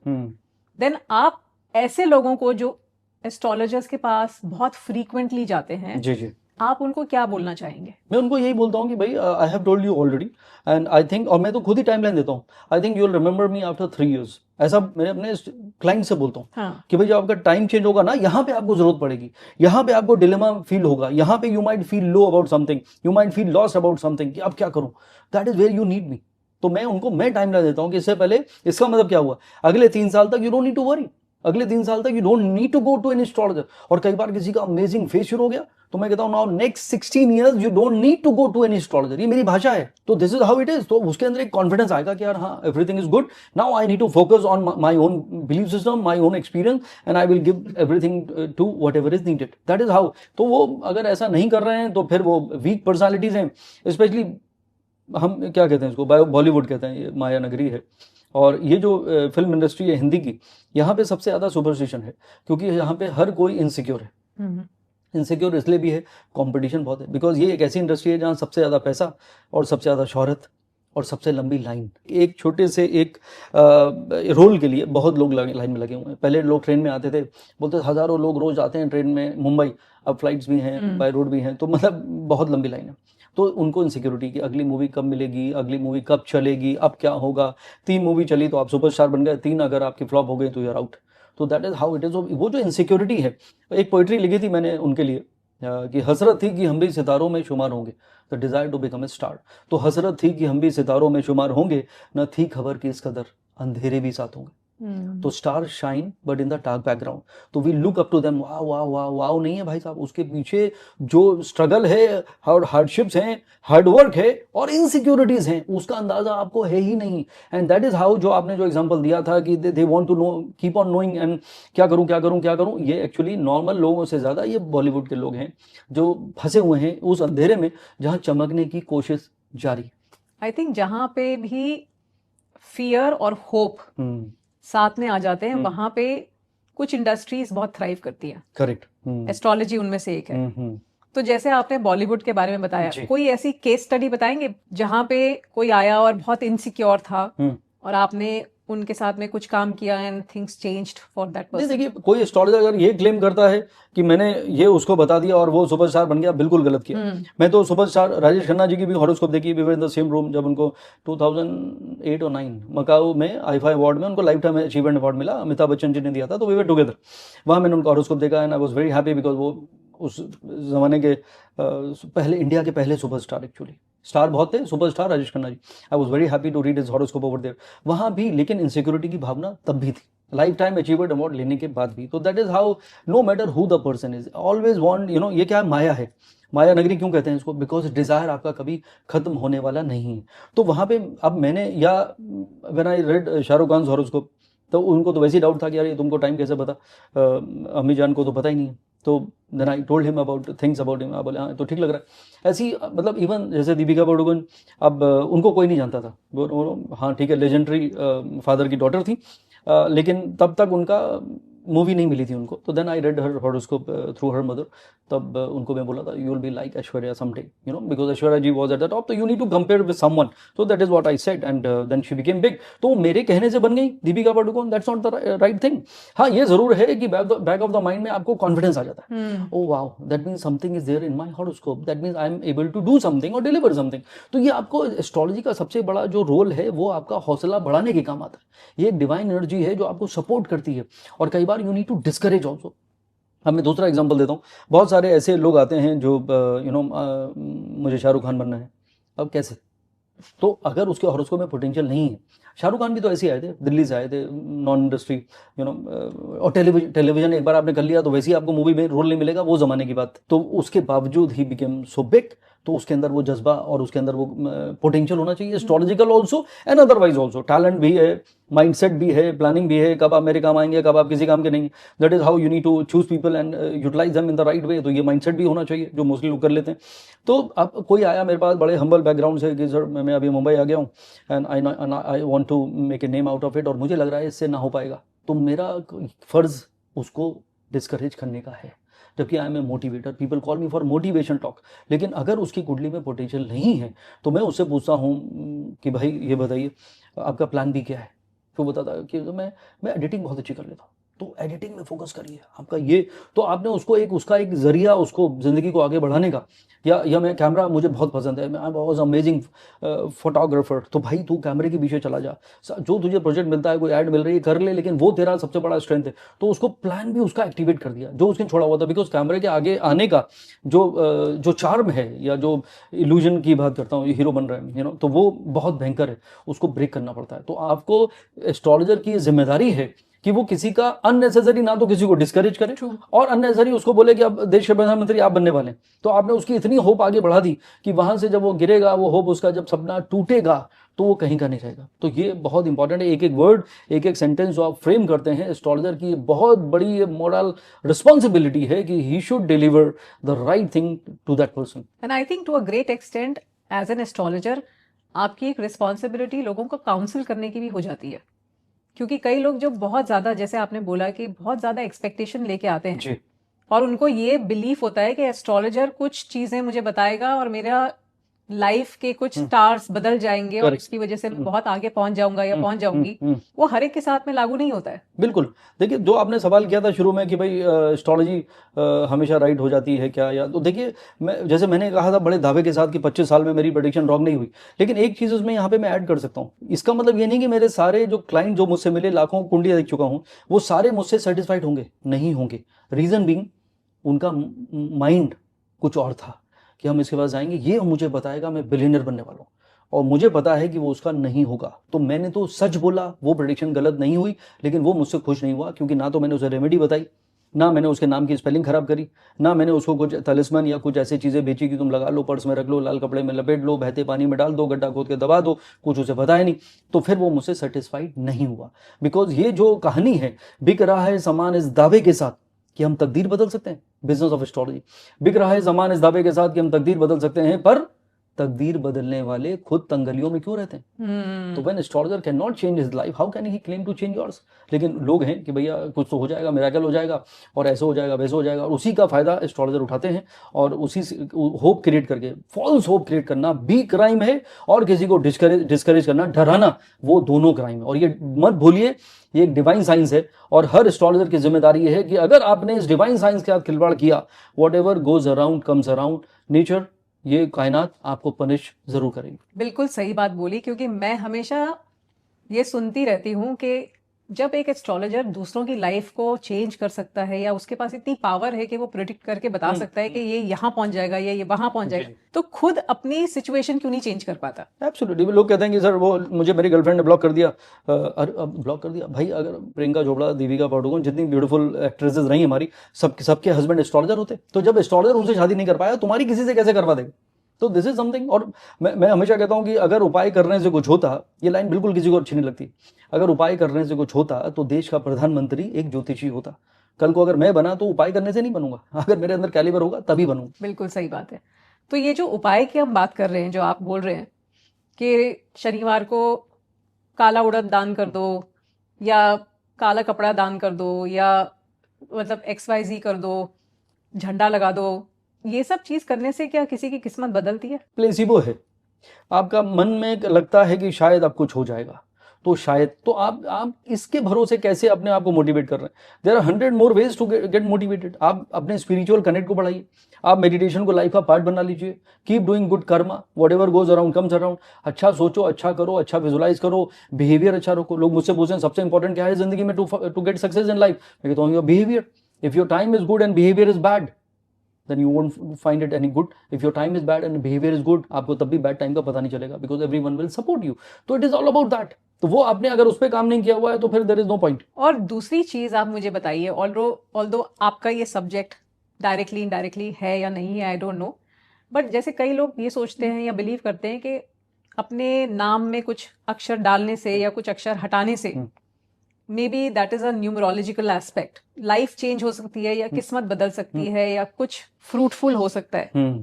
then आप ऐसे लोगों को जो एस्ट्रोलॉजर्स के पास बहुत फ्रीक्वेंटली जाते हैं, जी जी, आप उनको क्या बोलना चाहेंगे? मैं उनको यही बोलता हूँ कि भाई I have told you already, and I think, और मैं तो खुद ही टाइमलाइन देता हूँ, आई think you will remember me after 3 years. ऐसा मैंने अपने क्लाइंट से बोलता हूँ. हाँ. कि भाई जब आपका टाइम चेंज होगा ना, यहाँ पे आपको जरूरत पड़ेगी, यहाँ पे आपको डिलेमा फील होगा, यहाँ पे you might feel low about something, you might feel lost about something, कि अब क्या करूँ. That is where you need me. तो मैं टाइमलाइन देता हूँ कि इससे पहले, इसका मतलब क्या हुआ, अगले 3 साल तक you don't need to worry, अगले 3 साल तक you don't need to go to an astrologer. और कई बार किसी का अमेजिंग फेस शुरू हो गया, तो मैं कहता हूँ now next 16 years you don't need to go to an astrologer. ये मेरी भाषा है, तो this is how it is. तो उसके अंदर एक कॉन्फिडेंस आएगा कि यार हाँ, everything is good, now I need to focus on my own belief system, my own experience, and I will give everything to whatever is needed. That is how. तो वो अगर ऐसा नहीं कर रहे हैं, तो फिर वो वीक पर्सनैलिटीज हैं. स्पेशली हम क्या कहते हैं इसको, बॉलीवुड कहते हैं, ये माया नगरी है. और ये जो फिल्म इंडस्ट्री है हिंदी की, यहाँ पे सबसे ज़्यादा सुपरस्टिशन है, क्योंकि यहाँ पे हर कोई इनसिक्योर है. इनसिक्योर इसलिए भी है, कंपटीशन बहुत है, बिकॉज ये एक ऐसी इंडस्ट्री है जहाँ सबसे ज़्यादा पैसा और सबसे ज़्यादा शोहरत और सबसे लंबी लाइन. एक छोटे से एक रोल के लिए बहुत लोग लाइन में लगे हुए हैं. पहले लोग ट्रेन में आते थे, बोलते हज़ारों लोग रोज आते हैं ट्रेन में मुंबई, अब फ्लाइट्स भी हैं, बाय रोड भी हैं, तो मतलब बहुत लंबी लाइन है. तो उनको इनसिक्योरिटी की अगली मूवी कब मिलेगी, अगली मूवी कब चलेगी, अब क्या होगा. 3 मूवी चली तो आप सुपरस्टार बन गए, 3 अगर आपकी फ्लॉप हो गई तो यू आर आउट. तो that is how it is. वो जो इनसिक्योरिटी है, एक पोइट्री लिखी थी मैंने उनके लिए कि हसरत थी कि हम भी सितारों में शुमार होंगे, the desire to become a star. तो हसरत थी कि हम भी सितारों में शुमार होंगे, न थी खबर कि इस कदर अंधेरे भी साथ होंगे. तो star shine but in the dark background. तो we look up to them. वाह वाह वाह वाह नहीं है भाई साहब, उसके पीछे जो स्ट्रगल है, हार्डशिप्स हैं, हार्डवर्क है और इनसिक्योरिटीज हैं, उसका अंदाजा आपको है ही नहीं. एंड दैट इज हाउ, जो आपने जो एग्जांपल दिया था कि they want to know, keep on knowing, and क्या करूं क्या करूं क्या करूं, ये एक्चुअली नॉर्मल लोगों से ज्यादा ये बॉलीवुड के लोग हैं जो फंसे हुए हैं उस अंधेरे में जहां चमकने की कोशिश जारी. आई थिंक जहां पे भी फियर और होप साथ में आ जाते हैं, वहां पे कुछ इंडस्ट्रीज बहुत थ्राइव करती हैं. करेक्ट. एस्ट्रोलॉजी उनमें से एक है. तो जैसे आपने बॉलीवुड के बारे में बताया, कोई ऐसी केस स्टडी बताएंगे जहां पे कोई आया और बहुत इनसिक्योर था और आपने उनके साथ में कुछ काम किया and things changed for that नहीं, पर्सन? देखिए कोई एस्ट्रोलॉजर अगर ये क्लेम करता है कि मैंने ये उसको बता दिया और वो सुपरस्टार बन गया, बिल्कुल गलत किया। मैं तो सुपरस्टार राजेश खन्ना जी की भी हॉरोस्कोप देखी, we were in the same room जब उनको 2008 और 9 मकाऊ में आईफा अवार्ड में उनको लाइफ टाइम अचीवमेंट अवार्ड मिला, अमिताभ बच्चन जी ने दिया था, तो वी वर टुगेदर। वहाँ मैंने उनका हॉरोस्कोप देखा and I was very happy because वो उस जमाने के पहले इंडिया के पहले सुपरस्टार, एक्चुअली स्टार बहुत थे, superstar Rajesh Khanna ji. I was very happy to read his horoscope over there. वहाँ भी लेकिन इनसिक्योरिटी की भावना तब भी थी, लाइफ टाइम अचीवमेंट अवार्ड लेने के बाद भी। तो that is how no matter who the person is always want, you know, ये क्या माया है, माया नगरी क्यों कहते हैं इसको, बिकॉज डिजायर आपका कभी खत्म होने वाला नहीं है। तो वहाँ पे अब मैंने, या when I read Shahrukh Khan horoscope, तो उनको तो वैसे ही डाउट था कि यार ये तुमको टाइम कैसे पता, अम्मी जान को तो पता ही नहीं है। तो then I told him about things about him, बोले हाँ तो ठीक लग रहा है। ऐसी मतलब इवन जैसे दीपिका पादुकोण, अब उनको कोई नहीं जानता था, वो हाँ ठीक है लेजेंडरी फादर की डॉटर थी, लेकिन तब तक उनका मूवी नहीं मिली थी उनको। तो then I read her horoscope through her mother. तब उनको मैं बोला था you will be like Aishwarya someday, you know, because Aishwarya ji was at the top, तो you need to compare with someone. तो that is what I said and then she became big. तो मेरे कहने से बन गई Deepika Padukone, that's not the right thing. हाँ ये जरूर है कि बैक ऑफ द माइंड में आपको कॉन्फिडेंस आ जाता है, oh wow that means something is there in my horoscope, that means I am able to do something और डिलीवर समथिंग। तो ये आपको एस्ट्रोलॉजी का सबसे बड़ा जो रोल है वो आपका हौसला बढ़ाने के काम आता है। ये एक डिवाइन एनर्जी है जो आपको सपोर्ट करती है, और कई बार you need to discourage also. अब मैं दूसरा एग्जांपल देता हूँ, बहुत सारे ऐसे लोग आते हैं जो यू नो मुझे शाहरुख खान बनना है, अब कैसे, तो अगर उसके हॉरोस्कोप में पोटेंशियल नहीं है, शाहरुख खान भी तो ऐसे ही आए थे, दिल्ली से आए थे, नॉन इंडस्ट्री, यू नो, और टेलीविजन एक बार आपने कर लिया तो वैसे ही आपको मूवी में रोल नहीं मिलेगा, वो जमाने की बात। तो उसके बावजूद ही बिकेम सो बिग। तो उसके अंदर वो जज्बा और उसके अंदर वो पोटेंशियल होना चाहिए, astrological also and otherwise also. Talent भी है, माइंडसेट भी है, प्लानिंग भी है, कब आप मेरे काम आएंगे, कब आप किसी काम के नहीं। That is how you need to choose people and utilize them in the right way. तो ये माइंडसेट भी होना चाहिए जो मोस्टली लोग कर लेते हैं। तो अब कोई आया मेरे पास बड़े हम्बल बैकग्राउंड से कि सर मैं अभी मुंबई आ गया हूँ and I want to make a name out of it, और मुझे लग रहा है इससे ना हो पाएगा, तो मेरा फर्ज उसको डिस्करेज करने का है। जबकि I am a motivator, people call me for motivation talk. लेकिन अगर उसकी कुंडली में पोटेंशियल नहीं है तो मैं उससे पूछता हूँ कि भाई ये बताइए आपका प्लान भी क्या है। तो बताता है कि मैं एडिटिंग बहुत अच्छी कर लेता हूँ, तो एडिटिंग में फोकस करिए आपका ये। तो आपने उसको एक उसका एक जरिया उसको जिंदगी को आगे बढ़ाने का, या मैं कैमरा मुझे बहुत पसंद है, मैं आई वाज अमेजिंग फोटोग्राफर, तो भाई तू कैमरे के पीछे चला जा, जो तुझे प्रोजेक्ट मिलता है, कोई ऐड मिल रही है कर ले, लेकिन वो तेरा सबसे बड़ा स्ट्रेंथ है। तो उसको प्लान भी उसका एक्टिवेट कर दिया जो उसने छोड़ा हुआ था, बिकॉज कैमरे के आगे आने का जो चार्म है, या जो इल्यूजन की बात करता हूँ, हीरो बन रहा है, यू नो, तो वो बहुत भयंकर है, उसको ब्रेक करना पड़ता है। तो आपको एस्ट्रोलॉजर की जिम्मेदारी है कि वो किसी का अननेसेसरी ना तो किसी को डिस्करेज करे, और अननेसेसरी उसको बोले कि अब देश के प्रधानमंत्री आप बनने वाले हैं। तो आपने उसकी इतनी होप आगे बढ़ा दी कि वहां से जब वो गिरेगा, वो होप उसका जब सपना टूटेगा तो वो कहीं का नहीं रहेगा। तो ये बहुत इंपॉर्टेंट है, एक एक वर्ड, एक एक सेंटेंस जो आप फ्रेम करते हैं, एस्ट्रोलॉजर की बहुत बड़ी मोरल रिस्पॉन्सिबिलिटी है कि he should deliver the right thing to that person. And I think to a great extent as an astrologer आपकी एक रिस्पॉन्सिबिलिटी लोगों को काउंसिल करने की भी हो जाती है, क्योंकि कई लोग जो बहुत ज्यादा, जैसे आपने बोला कि बहुत ज्यादा एक्सपेक्टेशन लेके आते हैं जी। और उनको ये बिलीफ होता है कि एस्ट्रोलॉजर कुछ चीजें मुझे बताएगा और मेरा लाइफ के कुछ स्टार्स बदल जाएंगे और Correct. उसकी वजह से मैं बहुत आगे पहुंच जाऊंगा या पहुंच जाऊंगी। वो हर एक के साथ में लागू नहीं होता है। बिल्कुल। देखिए जो आपने सवाल किया था शुरू में कि भाई एस्ट्रोलॉजी हमेशा राइट हो जाती है क्या, या तो देखिए जैसे मैंने कहा था बड़े दावे के साथ कि 25 साल में मेरी प्रेडिक्शन रॉन्ग नहीं हुई, लेकिन एक चीज़ उसमें यहाँ पे मैं ऐड कर सकता हूँ। इसका मतलब ये नहीं कि मेरे सारे जो क्लाइंट जो मुझसे मिले, लाखों कुंडलियाँ देख चुका हूँ, वो सारे मुझसे सेटिस्फाइड होंगे, नहीं होंगे। रीज़न बीइंग उनका माइंड कुछ और था कि हम इसके पास जाएंगे, ये मुझे बताएगा मैं बिलियनर बनने वाला हूँ, और मुझे पता है कि वो उसका नहीं होगा। तो मैंने तो सच बोला, वो प्रेडिक्शन गलत नहीं हुई, लेकिन वो मुझसे खुश नहीं हुआ, क्योंकि ना तो मैंने उसे रेमेडी बताई, ना मैंने उसके नाम की स्पेलिंग खराब करी, ना मैंने उसको कुछ तलिस्मन या कुछ ऐसी चीज़ें बेची कि तुम लगा लो, पर्स में रख लो, लाल कपड़े में लपेट लो, बहते पानी में डाल दो, गड्ढा खोद के दबा दो, कुछ उसे बताया नहीं। तो फिर वो मुझसे सेटिस्फाइड नहीं हुआ, बिकॉज ये जो कहानी है, बिक रहा है सामान इस दावे के साथ कि हम तकदीर बदल सकते हैं, बिजनेस ऑफ एस्ट्रोलॉजी बिक रहा है सामान इस दावे के साथ कि हम तकदीर बदल सकते हैं, पर तकदीर बदलने वाले खुद तंगलियों में क्यों रहते हैं? तो when astrologer can not change his life, how can he claim to change yours? लेकिन लोग हैं कि भैया कुछ तो हो जाएगा, मिरेकल हो जाएगा और ऐसे हो जाएगा वैसे हो जाएगा, और उसी का फायदा एस्ट्रोलॉजर उठाते हैं और उसी से होप क्रिएट करके, फॉल्स होप क्रिएट करना भी क्राइम है और किसी को डिस्करेज करना, डराना, वो दोनों क्राइम है। और ये मत भूलिए, ये एक डिवाइन साइंस है और हर एस्ट्रोलॉजर की जिम्मेदारी ये है कि अगर आपने इस डिवाइन साइंस के साथ खिलवाड़ किया, what ever goes around comes around, nature, ये कायनात आपको पनिश जरूर करेगी। बिल्कुल सही बात बोली, क्योंकि मैं हमेशा ये सुनती रहती हूँ कि जब एक एस्ट्रोलॉजर दूसरों की लाइफ को चेंज कर सकता है या उसके पास इतनी पावर है कि वो प्रिडिक्ट करके बता सकता है कि ये यहाँ पहुंच जाएगा या ये वहां पहुंच जाएगा, तो खुद अपनी सिचुएशन क्यों नहीं चेंज कर पाता? एब्सोल्युटली। लोग कहते हैं कि सर वो मुझे मेरी गर्लफ्रेंड ने ब्लॉक कर दिया। अब ब्लॉक कर दिया भाई, अगर प्रियंका चोपड़ा, दीपिका पादुकोण, जितनी ब्यूटीफुल एक्ट्रेसेस रही हमारी, सबके हस्बैंड एस्ट्रोलॉजर होते, तो जब एस्ट्रोलॉजर उनसे शादी नहीं कर पाया, तुम्हारी किसी से कैसे करवा देगा? तो दिस इज समथिंग। और मैं हमेशा कहता हूँ कि अगर उपाय करने से कुछ होता, ये लाइन बिल्कुल किसी को अच्छी नहीं लगती, अगर उपाय करने से कुछ होता तो देश का प्रधानमंत्री एक ज्योतिषी होता। कल को अगर मैं बना तो उपाय करने से नहीं बनूंगा, अगर मेरे अंदर कैलिबर होगा तभी बनूंगा। बिल्कुल सही बात है। तो ये जो उपाय की हम बात कर रहे हैं, जो आप बोल रहे हैं कि शनिवार को काला उड़द दान कर दो या काला कपड़ा दान कर दो या मतलब XYZ कर दो, झंडा लगा दो, ये सब चीज करने से क्या किसी की किस्मत बदलती है? प्लेसिबो है। आपका मन में लगता है कि शायद अब कुछ हो जाएगा, तो शायद, तो आप इसके भरोसे कैसे अपने आप को मोटिवेट कर रहे हैं? There are 100 more ways to get motivated. आप अपने स्पिरिचुअल कनेक्ट को बढ़ाइए, आप मेडिटेशन को लाइफ का पार्ट बना लीजिए, keep doing good Karma, what ever goes around comes around. अच्छा सोचो, अच्छा करो, अच्छा विजुलाइज करो, बिहेवियर अच्छा रखो। लोग मुझसे पूछते हैं सबसे इंपॉर्टेंट क्या है जिंदगी में to get success in life? मैं कहता हूँ your behaviour. If your time is good and behaviour is bad, then you won't find it any good. If your time is bad and behavior is good, आपको तब भी bad time का पता नहीं चलेगा, because everyone will support you. तो it is all about that. तो वो आपने अगर उस पर काम नहीं किया हुआ है तो फिर there is no point. और दूसरी चीज आप मुझे बताइए, ऑल्दो आपका ये सब्जेक्ट डायरेक्टली इनडायरेक्टली है या नहीं है, आई डोंट नो, बट जैसे कई लोग ये सोचते हैं या बिलीव करते हैं कि अपने नाम में कुछ अक्षर डालने से या कुछ अक्षर हटाने से मे be that is a numerological aspect, life change हो सकती है या किस्मत बदल सकती है या कुछ फ्रूटफुल हो सकता है।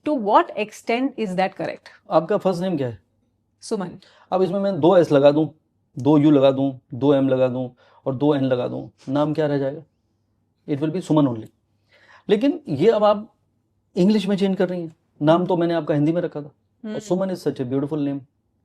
To what extent is that correct? आपका फर्स्ट नेम क्या है? सुमन। अब इसमें मैं 2 S लगा दूं, 2 U लगा दूं, 2 M लगा दूं और 2 N लगा दूं, नाम क्या रह जाएगा? It will be Suman only. लेकिन ये अब आप इंग्लिश में चेंज कर रही हैं, नाम तो मैंने आपका हिंदी में रखा था, और Suman is such a beautiful name,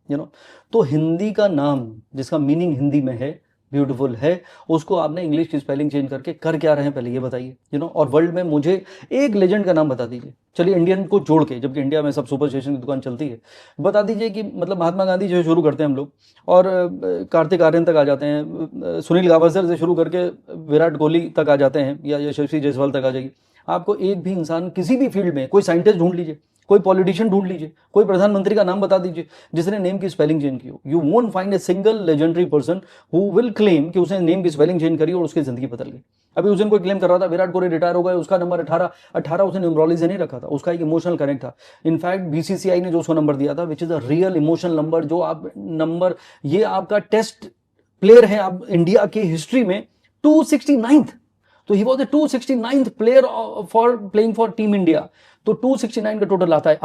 you know. तो हिंदी का नाम जिसका मीनिंग हिंदी में है, ब्यूटीफुल है, उसको आपने इंग्लिश की स्पेलिंग चेंज करके कर क्या रहे हैं पहले ये बताइए, यू नो। और वर्ल्ड में मुझे एक लेजेंड का नाम बता दीजिए, चलिए इंडियन को जोड़ के, जबकि इंडिया में सब सुपरस्टिशन की दुकान चलती है, बता दीजिए कि मतलब महात्मा गांधी जो शुरू करते हैं हम लोग और कार्तिक आर्यन तक आ जाते हैं, सुनील गावस्कर से शुरू करके विराट कोहली तक आ जाते हैं या यशस्वी जायसवाल तक आ जाएगी। आपको एक भी इंसान किसी भी फील्ड में, कोई साइंटिस्ट ढूंढ लीजिए, कोई पॉलिटिशियन ढूंढ लीजिए, कोई प्रधानमंत्री का नाम बता दीजिए जिसने नेम की स्पेलिंग चेंज की हो। You won't find a single legendary person who will claim कि उसने नेम की स्पेलिंग चेंज करी और उसकी जिंदगी बदल गई। अभी उस दिन कोई क्लेम कर रहा था विराट कोहली रिटायर हो गए, उसका नंबर 18 उसने न्यूमरोलॉजी से नहीं रखा था, उसका एक इमोशनल कनेक्ट था। इनफैक्ट BCCI ने जो उसको नंबर दिया था, which is a real emotional number, जो आप नंबर, ये आपका टेस्ट प्लेयर है आप इंडिया की हिस्ट्री में 269th, तो he was a 269th player for playing for team India. तो 269 का टोटल आता है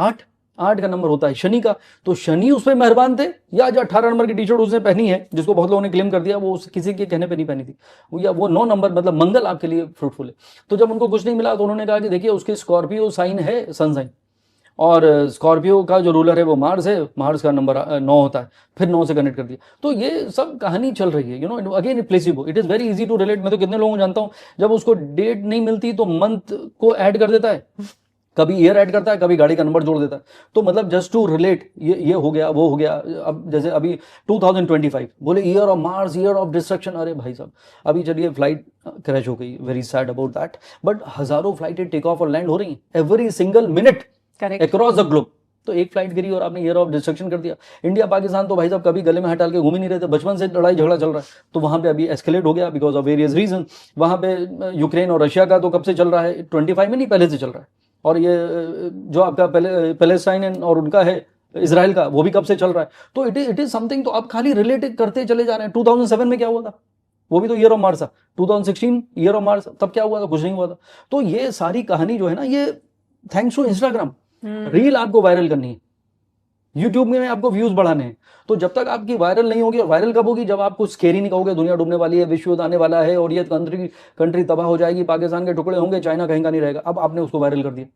8 का नंबर होता है शनि का, तो शनि उस पर मेहरबान थे, या जो 18 नंबर की टी शर्ट उसने पहनी है जिसको बहुत लोगों ने क्लेम कर दिया, वो किसी के कहने पे नहीं पहनी थी, या वो 9 नंबर मतलब मंगल आपके लिए फ्रूटफुल है। तो जब उनको कुछ नहीं मिला तो उन्होंने कहा कि देखिए उसके स्कॉर्पियो साइन है, सन साइन, और स्कॉर्पियो का जो रूलर है वो मार्स है, मार्स का नंबर 9 होता है, फिर 9 से कनेक्ट कर दिया। तो ये सब कहानी चल रही है, you know. Again placebo, it is very easy to relate. मैं तो कितने लोगों को जानता हूँ जब उसको डेट नहीं मिलती तो मंथ को ऐड कर देता है, कभी ईयर ऐड करता है, कभी गाड़ी का नंबर जोड़ देता है। तो मतलब जस्ट टू रिलेट, ये हो गया वो हो गया। अब जैसे अभी 2025 बोले year of Mars, year of destruction, अरे भाई साहब अभी चलिए फ्लाइट क्रैश हो गई, very sad about that, but हजारों फ्लाइटें टेक ऑफ और लैंड हो रही हैं every single minute across the globe. तो एक फ्लाइट गिरी और आपने ईयर ऑफ डिस्ट्रक्शन कर दिया। इंडिया पाकिस्तान तो भाई साहब कभी गले में हाथ डाल के घूम ही नहीं रहे थे, बचपन से लड़ाई झगड़ा चल रहा है, तो वहां पे अभी एस्केलेट हो गया बिकॉज ऑफ वेरियस रीजन। वहां पे यूक्रेन और रशिया का तो कब से चल रहा है, 25 में नहीं पहले से चल रहा है, और ये जो आपका पैलेस्टाइन और उनका है इजराइल का, वो भी कब से चल रहा है। तो इट इज समथिंग, तो आप खाली रिलेट करते चले जा रहे हैं। 2007 में क्या हुआ था, वो भी तो ईयर ऑफ मार्स था। 2016 ईयर ऑफ मार्स, तब क्या हुआ था, कुछ नहीं हुआ था। तो ये सारी कहानी जो है ना, ये थैंक्स टू इंस्टाग्राम, रील आपको वायरल करनी है, यूट्यूब में आपको व्यूज बढ़ाने हैं। तो जब तक आपकी वायरल नहीं होगी, और वायरल कब होगी, जब आप कुछ स्केरी नहीं कहोगे, दुनिया डूबने वाली है, विश्व युद्ध आने वाला है और ये कंट्री तबाह हो जाएगी, पाकिस्तान के टुकड़े होंगे, चाइना कहीं का नहीं रहेगा, अब आपने उसको वायरल कर दिया।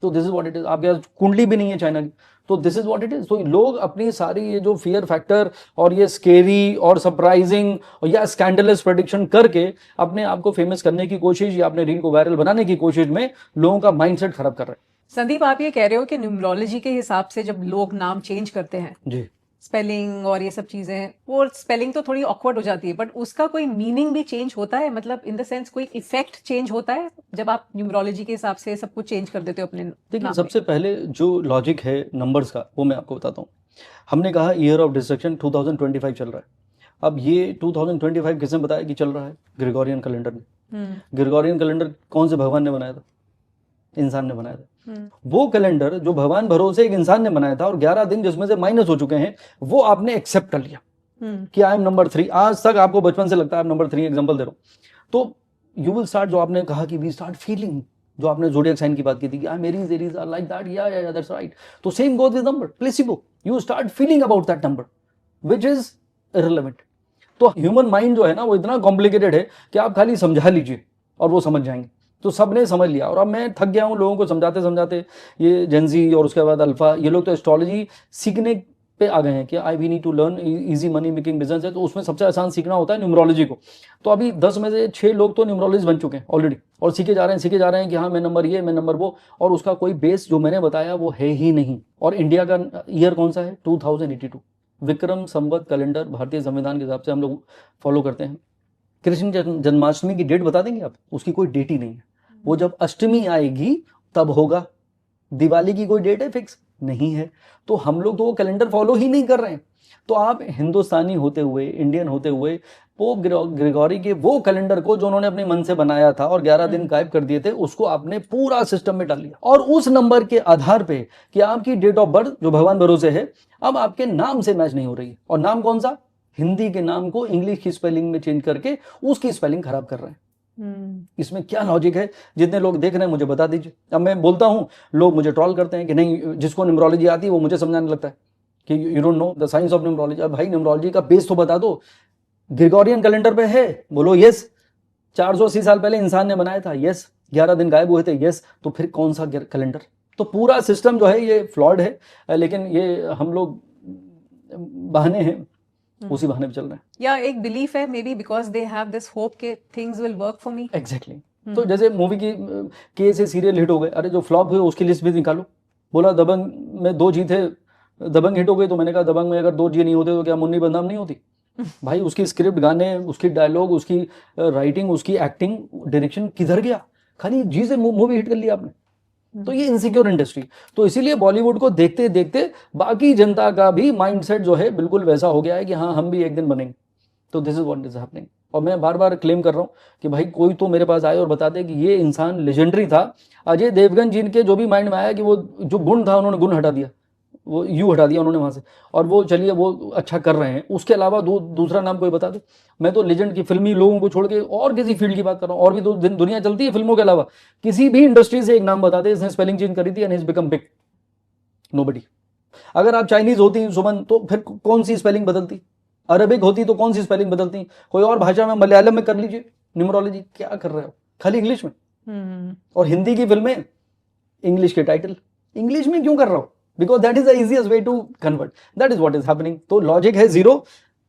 तो this is what it is. आपके पास कुंडली भी नहीं है चाइना की, तो this is what it is. तो लोग अपनी सारी ये जो फियर फैक्टर और ये स्केरी और सरप्राइजिंग या स्कैंडलस प्रेडिक्शन करके अपने आप को फेमस करने की कोशिश या अपने रील को वायरल बनाने की कोशिश में लोगों का माइंडसेट खराब कर रहे हैं। संदीप, आप ये कह रहे हो कि न्यूमरोलॉजी के हिसाब से जब लोग नाम चेंज करते हैं, जी, स्पेलिंग और ये सब चीजें, वो स्पेलिंग तो थोड़ी ऑकवर्ड हो जाती है, बट उसका कोई मीनिंग भी चेंज होता है, मतलब इन द सेंस कोई इफेक्ट चेंज होता है जब आप न्यूमरोलॉजी के हिसाब से सब कुछ चेंज कर देते हो अपने देखिए नाम सबसे पहले जो लॉजिक है नंबर्स का वो मैं आपको बताता हूँ। हमने कहा ईयर ऑफ डिस्ट्रक्शन 2025 चल रहा है। अब ये 2025 किसने बताया कि चल रहा है? ग्रेगोरियन कैलेंडर ने। ग्रेगोरियन कैलेंडर कौन से भगवान ने बनाया था? इंसान ने बनाया था। वो कैलेंडर जो भगवान भरोसे एक इंसान ने बनाया था और 11 दिन जिसमें से माइनस हो चुके हैं, वो आपने एक्सेप्ट कर लिया कि आई एम नंबर 3। आज तक आपको बचपन से लगता है नंबर 3, एग्जांपल दे रहा हूं। तो यू विल स्टार्ट, जो आपने कहा कि वी स्टार्ट फीलिंग, जो आपने जोडियक साइन की बात की थी कि I Aries, Aries are like that, या दैट्स राइट। तो same goes with number, placebo. You start feeling about that number which is irrelevant. तो ह्यूमन माइंड जो है ना वो इतना कॉम्प्लिकेटेड है कि आप खाली समझा लीजिए और वो समझ जाएंगे। तो सबने समझ लिया, और अब मैं थक गया हूं लोगों को समझाते समझाते। ये जेंजी और उसके बाद अल्फा, ये लोग तो एस्ट्रोलॉजी सीखने पे आ गए हैं कि I we need to learn easy money making business है, तो उसमें सबसे आसान सीखना होता है न्यूमरोलॉजी को। तो अभी 10 में से 6 लोग तो न्यूमरोलॉजिस्ट बन चुके हैं ऑलरेडी, और सीखे जा रहे हैं कि हाँ मैं नंबर ये, मैं नंबर वो, और उसका कोई बेस जो मैंने बताया वो है ही नहीं। और इंडिया का ईयर कौन सा है? 2082 विक्रम संवत कैलेंडर भारतीय संविधान के हिसाब से हम लोग फॉलो करते हैं। कृष्ण जन्माष्टमी की डेट बता देंगे आप? उसकी कोई डेट ही नहीं है। वो जब अष्टमी आएगी तब होगा। दिवाली की कोई डेट है फिक्स? नहीं है। तो हम लोग तो वो कैलेंडर फॉलो ही नहीं कर रहे हैं। तो आप हिंदुस्तानी होते हुए, इंडियन होते हुए, पोप ग्रेगोरी के वो कैलेंडर को जो उन्होंने अपने मन से बनाया था और 11 दिन गायब कर दिए थे, उसको आपने पूरा सिस्टम में डाल लिया। और उस नंबर के आधार पे कि आपकी डेट ऑफ बर्थ जो भगवान भरोसे है, अब आपके नाम से मैच नहीं हो रही है। और नाम कौन सा? हिंदी के नाम को इंग्लिश की स्पेलिंग में चेंज करके उसकी स्पेलिंग खराब कर रहे हैं। इसमें क्या लॉजिक है? जितने लोग देख रहे हैं मुझे बता दीजिए। अब मैं बोलता हूं, लोग मुझे ट्रोल करते हैं कि नहीं, जिसको न्यूमरोलॉजी आती है वो मुझे समझाने लगता है कि you don't know the science of numerology. अब भाई न्यूमरोलॉजी का बेस तो बता दो। ग्रेगोरियन कैलेंडर पे है? बोलो यस। 480 साल पहले इंसान ने बनाया था? यस। 11 दिन गायब हुए थे? यस। तो फिर कौन सा कैलेंडर? तो पूरा सिस्टम जो है ये फ्लॉड है, लेकिन ये हम लोग बहाने हैं, उसी बहाने पे चल रहे हैं। या एक बिलीफ है maybe because they have this hope के things will work for me. Exactly. तो जैसे मूवी की के से सीरियल हिट हो गए, अरे जो फ्लॉप हुए उसकी लिस्ट भी निकालो। बोला दबंग में 2 जी थे, दबंग हिट हो गई, तो मैंने कहा दबंग में अगर 2 जी नहीं होते तो क्या मुन्नी बदनाम नहीं होती? भाई उसकी स्क्रिप्ट, गाने, उसकी डायलॉग, उसकी राइटिंग, उसकी एक्टिंग, डायरेक्शन किधर गया? खाली जी से मूवी हिट कर लिया आपने। तो ये इनसिक्योर इंडस्ट्री। तो इसीलिए बॉलीवुड को देखते देखते बाकी जनता का भी माइंडसेट जो है बिल्कुल वैसा हो गया है कि हाँ हम भी एक दिन बनेंगे। तो this is what is happening. और मैं बार बार क्लेम कर रहा हूँ कि भाई कोई तो मेरे पास आए और बता दे कि ये इंसान लेजेंडरी था। अजय देवगन जी के जो भी माइंड में आया कि वो जो गुण था उन्होंने गुण हटा दिया, वो यू हटा दिया उन्होंने वहां से, और वो चलिए वो अच्छा कर रहे हैं। उसके अलावा दूसरा नाम कोई बता दो। मैं तो लेजेंड की फिल्मी लोगों को छोड़ के और किसी फील्ड की बात कर रहा हूँ। और भी तो दुनिया चलती है फिल्मों के अलावा। किसी भी इंडस्ट्री से एक नाम बता दे इसने स्पेलिंग चेंज करी थी and is become big. Nobody. अगर आप चाइनीज होती सुमन तो फिर कौन सी स्पेलिंग बदलती? अरबिक होती तो कौन सी स्पेलिंग बदलती? कोई और भाषा में, मलयालम में कर लीजिए न्यूमरोलॉजी। क्या कर रहे हो? खाली इंग्लिश में। और हिंदी की फिल्में, इंग्लिश के टाइटल, इंग्लिश में क्यों कर रहा हो? Because that is the easiest way to convert. That is what is happening. तो लॉजिक है जीरो,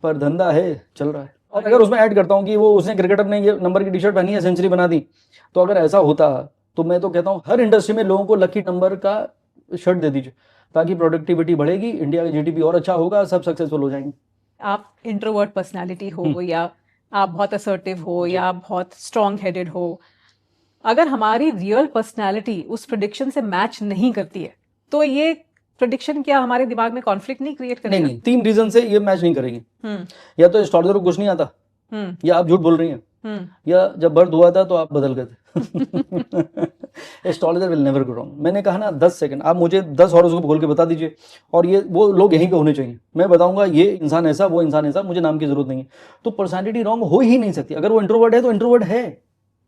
पर धंधा है, चल रहा है। और अगर उसमें ऐड करता हूं कि वो उसने क्रिकेटर ने ये नंबर की टी शर्ट पहनी है, सेंचुरी बना दी, तो अगर ऐसा होता तो मैं तो कहता हूं हर इंडस्ट्री में लोगों को लकी नंबर का शर्ट दे दीजिए, ताकि प्रोडक्टिविटी बढ़ेगी, इंडिया का जीडीपी और अच्छा होगा, सब सक्सेसफुल हो जाएंगे। आप इंट्रोवर्ट पर्सनालिटी हो या आप बहुत असर्टिव हो या आप बहुत स्ट्रॉन्ग हेडेड हो, अगर हमारी रियल पर्सनालिटी उस प्रेडिक्शन से मैच नहीं करती है, तो ये प्रेडिक्शन क्या हमारे दिमाग में कॉन्फ्लिक्ट नहीं क्रिएट करेगा? नहीं, 3 रीजन से ये मैच नहीं करेगी। या तो एस्ट्रोलॉजर को कुछ नहीं आता, या आप झूठ बोल रही हैं, या जब बर्थ हुआ था तो आप बदल गए थे। Astrologer will never go wrong. मैंने कहा ना 10 सेकंड, आप मुझे 10 हॉरोस्कोप खोल के बता दीजिए, और ये वो लोग यहीं पे होने चाहिए। मैं बताऊंगा ये इंसान ऐसा, वो इंसान ऐसा, मुझे नाम की जरूरत नहीं है। तो पर्सनैलिटी रॉन्ग हो ही नहीं सकती। अगर वो इंट्रोवर्ट है तो इंट्रोवर्ट है,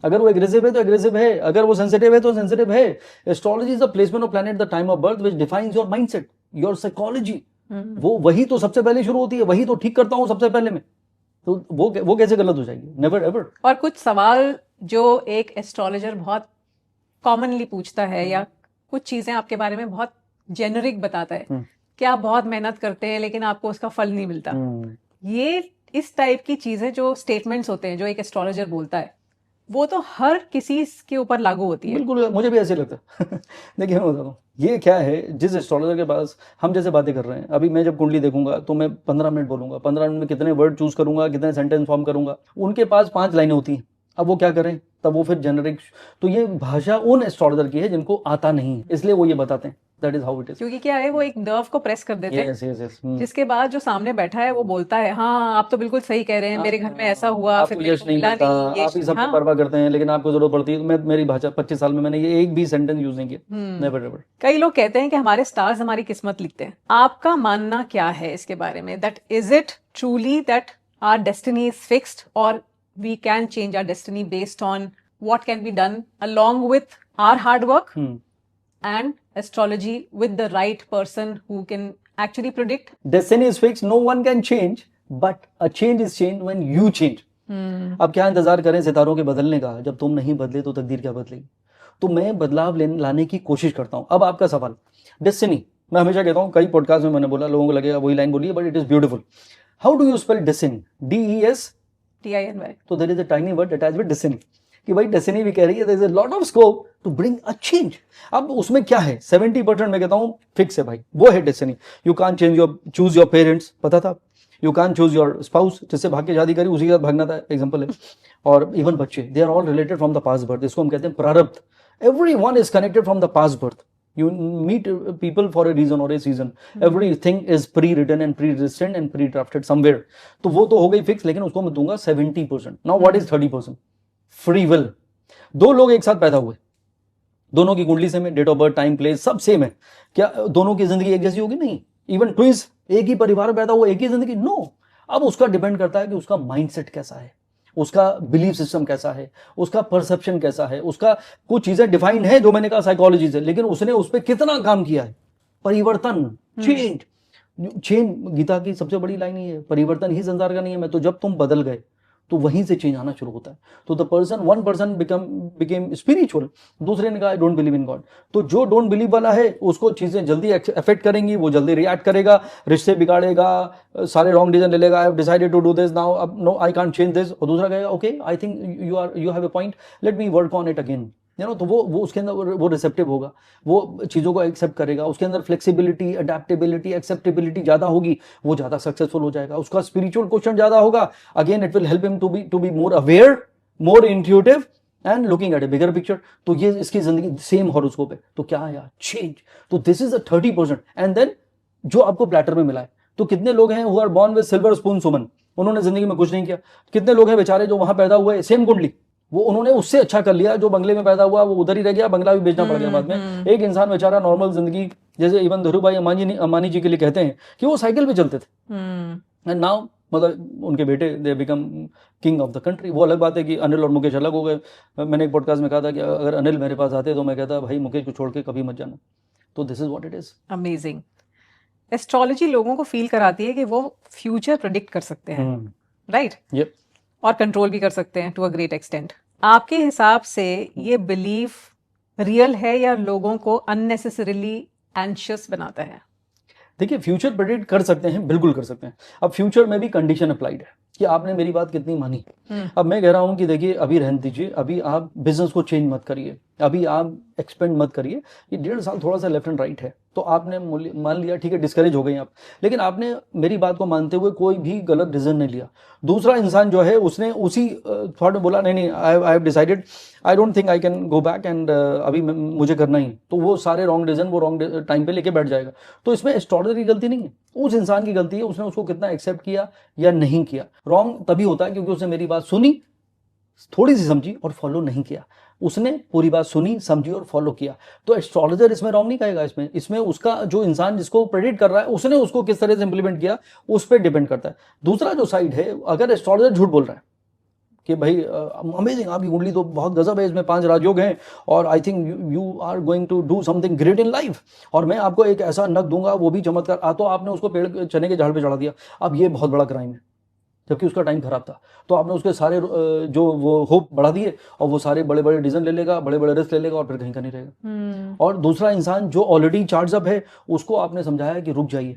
अगर वो एग्रेसिव है तो एग्रेसिव है, अगर वो सेंसिटिव है तो सेंसिटिव है। Astrology is the placement of planet the time of birth which defines your mindset, your psychology, वो वही तो सबसे पहले शुरू होती है, वही तो ठीक करता हूँ सबसे पहले मैं, तो वो कैसे गलत हो जाएगी? Never ever. और कुछ सवाल जो एक एस्ट्रोलॉजर बहुत कॉमनली पूछता है, या कुछ चीजें आपके बारे में बहुत जेनरिक बताता है कि आप बहुत मेहनत करते हैं लेकिन आपको उसका फल नहीं मिलता, ये इस टाइप की चीजें जो स्टेटमेंट्स होते हैं जो एक एस्ट्रोलॉजर बोलता है, वो तो हर किसी के ऊपर लागू होती है। बिल्कुल, मुझे भी ऐसे लगता है। देखिए मैं बताता हूँ, ये क्या है, जिस एस्ट्रोलॉजर के पास हम जैसे बातें कर रहे हैं अभी, मैं जब कुंडली देखूंगा तो मैं 15 मिनट बोलूंगा, 15 मिनट में कितने वर्ड चूज करूंगा, कितने सेंटेंस फॉर्म करूंगा, उनके पास 5 लाइनें होती हैं। अब वो क्या करें, तब वो फिर जेनरिक, तो ये भाषा उन एस्ट्रोलॉजर की है जिनको आता नहीं है, इसलिए वो ये बताते हैं। That is how it is. क्योंकि क्या है, वो एक नर्व को प्रेस कर देते हैं, यस यस यस। जिसके बाद जो सामने बैठा है वो बोलता है, हाँ आप तो बिल्कुल सही कह रहे हैं, मेरे घर में ऐसा हुआ, फिर आपको मेरे यश को नहीं मिला मिलता, नहीं, ये आप ही सब हाँ। परवाह करते हैं, लेकिन आपको जरूरत पड़ती है। मैं, मेरी भाषा 25 साल में मैंने ये एक भी सेंटेंस यूज नहीं किया, नेवर एवर। कई लोग कहते हैं कि हमारे स्टार्स हमारी किस्मत लिखते हैं, आपका मानना क्या है इसके बारे में? That is it truly that our destiny is fixed, और we can change our destiny based on what can be done along with our hard work and astrology with the right person who can actually predict? Destiny is fixed, no one can change, but a change is changed when you change. अब क्या इंतजार करें सितारों के बदलने का, जब तुम नहीं बदले तो तकदीर क्या बदलेगी? तो मैं बदलाव लाने की कोशिश करता हूं। अब आपका सवाल, डेस्टिनी, मैं हमेशा कहता हूं, कई पॉडकास्ट में मैंने बोला, लोगों को लगेगा वही लाइन बोली है, but it is beautiful. How do you spell destiny? DESTINY। तो there is a tiny word attached with destiny, कि भाई डेस्टिनी भी कह रही है there is a lot of scope to bring a change. अब उसमें क्या है, 70% मैं कहता हूं फिक्स है भाई, वो है destiny. You can't choose your parents, पता था? You can't choose your spouse, जिससे भाग के शादी करी उसी के साथ भागना था, एग्जांपल है। और इवन बच्चे, they are all related from the past birth, इसको हम कहते हैं प्रारब्ध। Everyone is connected from the past birth. You meet people for a reason or a season. Everything is pre-written and pre-registered and pre-drafted somewhere. तो वो तो हो गई फिक्स, लेकिन उसको मैं दूंगा 70%. Now what is 30%? Free will. दो लोग एक साथ पैदा हुए, दोनों की कुंडली सेम है, date of birth, time, place सब सेम है, क्या दोनों की जिंदगी एक जैसी होगी? नहीं। इवन ट्विंस एक ही परिवार में पैदा हुआ, एक ही जिंदगी? नो। अब उसका डिपेंड करता है कि उसका माइंडसेट कैसा है, उसका बिलीफ सिस्टम कैसा है, उसका परसेप्शन कैसा है, उसका कुछ चीजें डिफाइंड है जो मैंने कहा साइकोलॉजी से, लेकिन उसने उस पर कितना काम किया है। परिवर्तन, चेंज गीता की सबसे बड़ी लाइन ही है, परिवर्तन ही संसार का नियम है। तो जब तुम बदल गए तो वहीं से चेंज आना शुरू होता है। तो वन पर्सन बिकेम स्पिरिचुअल, दूसरे ने कहा I don't believe in God. तो जो डोंट बिलीव वाला है उसको चीजें जल्दी अफेक्ट करेंगी, वो जल्दी रिएक्ट करेगा, रिश्ते बिगाड़ेगा, सारे रॉन्ग डिसीजन ले लेगा, I have decided to do this now, अब no I can't change this. और दूसरा कहेगा okay I think you have a point, let me work on it again. तो वो उसके अंदर वो रिसेप्टिव होगा, वो चीज़ों को एक्सेप्ट करेगा, उसके अंदर फ्लेक्सिबिलिटी, अडेप्टेबिलिटी, एक्सेप्टेबिलिटी ज़्यादा होगी, वो ज़्यादा सक्सेसफुल हो जाएगा। उसका स्पिरिचुअल क्वेश्चन ज़्यादा होगा, again it will help him to be more aware, more intuitive and looking at a bigger picture. तो ये इसकी जिंदगी सेम हॉरोस्कोप है। तो क्या है यार, चेंज। तो this is a 30%। And then जो आपको प्लेटर में मिला है, तो कितने लोग हैं who are born with silver spoon Suman, उन्होंने जिंदगी में कुछ नहीं किया। कितने लोग हैं बेचारे जो वहां पैदा हुए, सेम कुंडली, वो उन्होंने उससे अच्छा कर लिया, जो बंगले में पैदा हुआ वो उधर ही रह गया, बंगला भी बेचना पड़ गया बाद में। एक इंसान बेचारा नॉर्मल जिंदगी, जैसे इवन धीरूभाई अंबानी जी के लिए कहते हैं कि वो साइकिल पे चलते थे, एंड नाउ मतलब उनके बेटे they become king of the country. वो अलग बात है कि अनिल और मुकेश अलग हो गए। मैंने एक पॉडकास्ट में कहा था कि अगर अनिल मेरे पास आते तो मैं कहता भाई मुकेश को छोड़ के कभी मत जाना। तो this is what it is. Amazing. Astrology लोगों को फील कराती है कि वो फ्यूचर प्रेडिक्ट कर सकते हैं, राइट? Yep. और कंट्रोल भी कर सकते हैं टू अ ग्रेट एक्सटेंट। आपके हिसाब से ये बिलीफ रियल है या लोगों को अननेसेसरीली एंशियस बनाता है? देखिए, फ्यूचर प्रेडिक्ट कर सकते हैं, बिल्कुल कर सकते हैं। अब फ्यूचर में भी कंडीशन अप्लाइड है कि आपने मेरी बात कितनी मानी। अब मैं कह रहा हूं कि देखिए अभी रहने दीजिए, अभी आप बिजनेस को चेंज मत करिए, अभी आप एक्सपेंड मत करिए, ये 1.5 साल थोड़ा सा लेफ्ट एंड राइट है। तो आपने मान लिया, ठीक है, डिस्करेज हो गई आप, लेकिन आपने मेरी बात को मानते हुए कोई भी गलत डिसीजन नहीं लिया। दूसरा इंसान जो है उसने उसी थॉट में बोला नहीं आई have decided, I don't think I can go back and अभी मुझे करना ही, तो वो सारे रॉन्ग डिसीजन वो रॉन्ग टाइम पे लेके बैठ जाएगा। तो इसमें एस्ट्रोलॉजर की गलती नहीं है, उस इंसान की गलती है, उसने उसको कितना एक्सेप्ट किया या नहीं किया। रॉन्ग तभी होता है क्योंकि उसने मेरी बात सुनी, थोड़ी सी समझी और फॉलो नहीं किया। उसने पूरी बात सुनी, समझी और फॉलो किया। तो एस्ट्रोलॉजर इसमें रॉन्ग नहीं कहेगा। इसमें उसका जो इंसान जिसको प्रेडिक्ट कर रहा है उसने उसको किस तरह से इंप्लीमेंट किया उस पर डिपेंड करता है। दूसरा जो साइड है, अगर एस्ट्रोलॉजर झूठ बोल रहा है, कि भाई अमेजिंग, आपकी कुंडली तो बहुत गजब है, इसमें 5 राजयोग हैं और I think you are going to do something great in life, और मैं आपको एक ऐसा नग दूंगा वो भी चमत्कार। तो आपने उसको पेड़ चने के झाड़ पे चढ़ा दिया। अब ये बहुत बड़ा क्राइम है, जबकि उसका टाइम खराब था। तो आपने उसके सारे जो वो होप बढ़ा दिए, और वो सारे बड़े बड़े डिसीजन ले लेगा, बड़े बड़े रिस्क ले लेगा, और फिर कहीं का नहीं रहेगा। और दूसरा इंसान जो ऑलरेडी चार्ज अप है, उसको आपने समझाया कि रुक जाइए,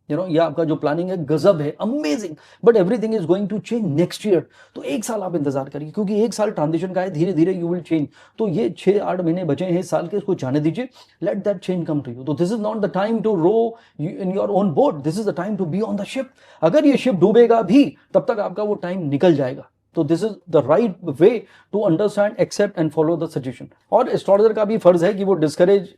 ये आपका जो प्लानिंग है गजब है, amazing, but everything is going to change next year. तो 1 साल आप इंतजार करिए, क्योंकि 1 साल ट्रांजिशन का है, धीरे धीरे यू विल चेंज। तो ये 6-8 महीने बचे हैं इस साल के, इसको जाने दीजिए, let that change come to you. तो this is not the time to row in your own boat, this is the time to be on the ship. अगर ये शिप डूबेगा भी, तब तक आपका वो टाइम निकल जाएगा। तो this is the right way to understand, accept and follow the suggestion. और एस्ट्रोलॉजर का भी फर्ज है कि वो डिस्करेज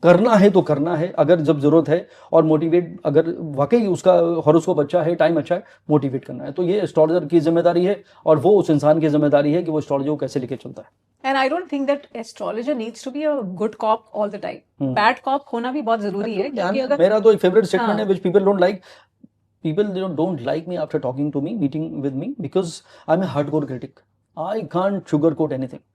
करना है तो करना है, अगर जब जरूरत है, और मोटिवेट, अगर वाकई उसका हॉरोस्कोप अच्छा है, टाइम अच्छा है, मोटिवेट करना है। तो ये एस्ट्रोलॉजर की जिम्मेदारी है, और वो उस इंसान की जिम्मेदारी है कि वो एस्ट्रोलॉजी को कैसे लेके चलता है। And I don't think that astrologer needs to be a good cop all the time. Bad cop होना भी बहुत जरूरी है, क्योंकि अगर मेरा तो एक फेवरेट स्टेटमेंट है which people don't like. People don't like me after talking to me, meeting with me, because I'm a hardcore critic. I can't sugarcoat anything.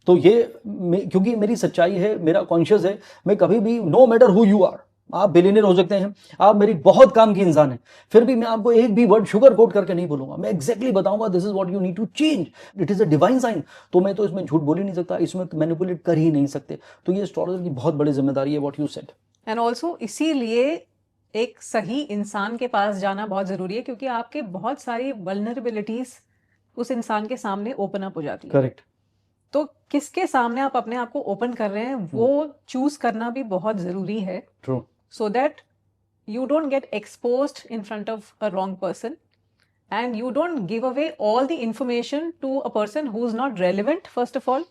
तो ये क्योंकि मेरी सच्चाई है, मेरा कॉन्शियस है, मैं कभी भी, no matter who you are, आप बिलियनियर हो सकते हैं, आप मेरी बहुत काम की इंसान है, फिर भी मैं आपको एक भी वर्ड शुगर कोट करके नहीं बोलूंगा। मैं एग्जैक्टली बताऊंगा this is what you need to change, it is a divine sign. तो मैं तो इसमें झूठ बोल ही नहीं सकता, इसमें मैनिपुलेट कर ही नहीं सकते। तो ये एस्ट्रोलॉजर की बहुत बड़ी जिम्मेदारी है, what you said. And also इसीलिए एक सही इंसान के पास जाना बहुत जरूरी है, क्योंकि आपके बहुत सारी वल्नरेबिलिटीज उस इंसान के सामने ओपन अप हो जाती है। करेक्ट। तो किसके सामने आप अपने आप को ओपन कर रहे हैं, वो चूज करना भी बहुत जरूरी है। True. So that you don't get exposed in front of a wrong person, and you don't give away all the information to a person who's not relevant, first of all.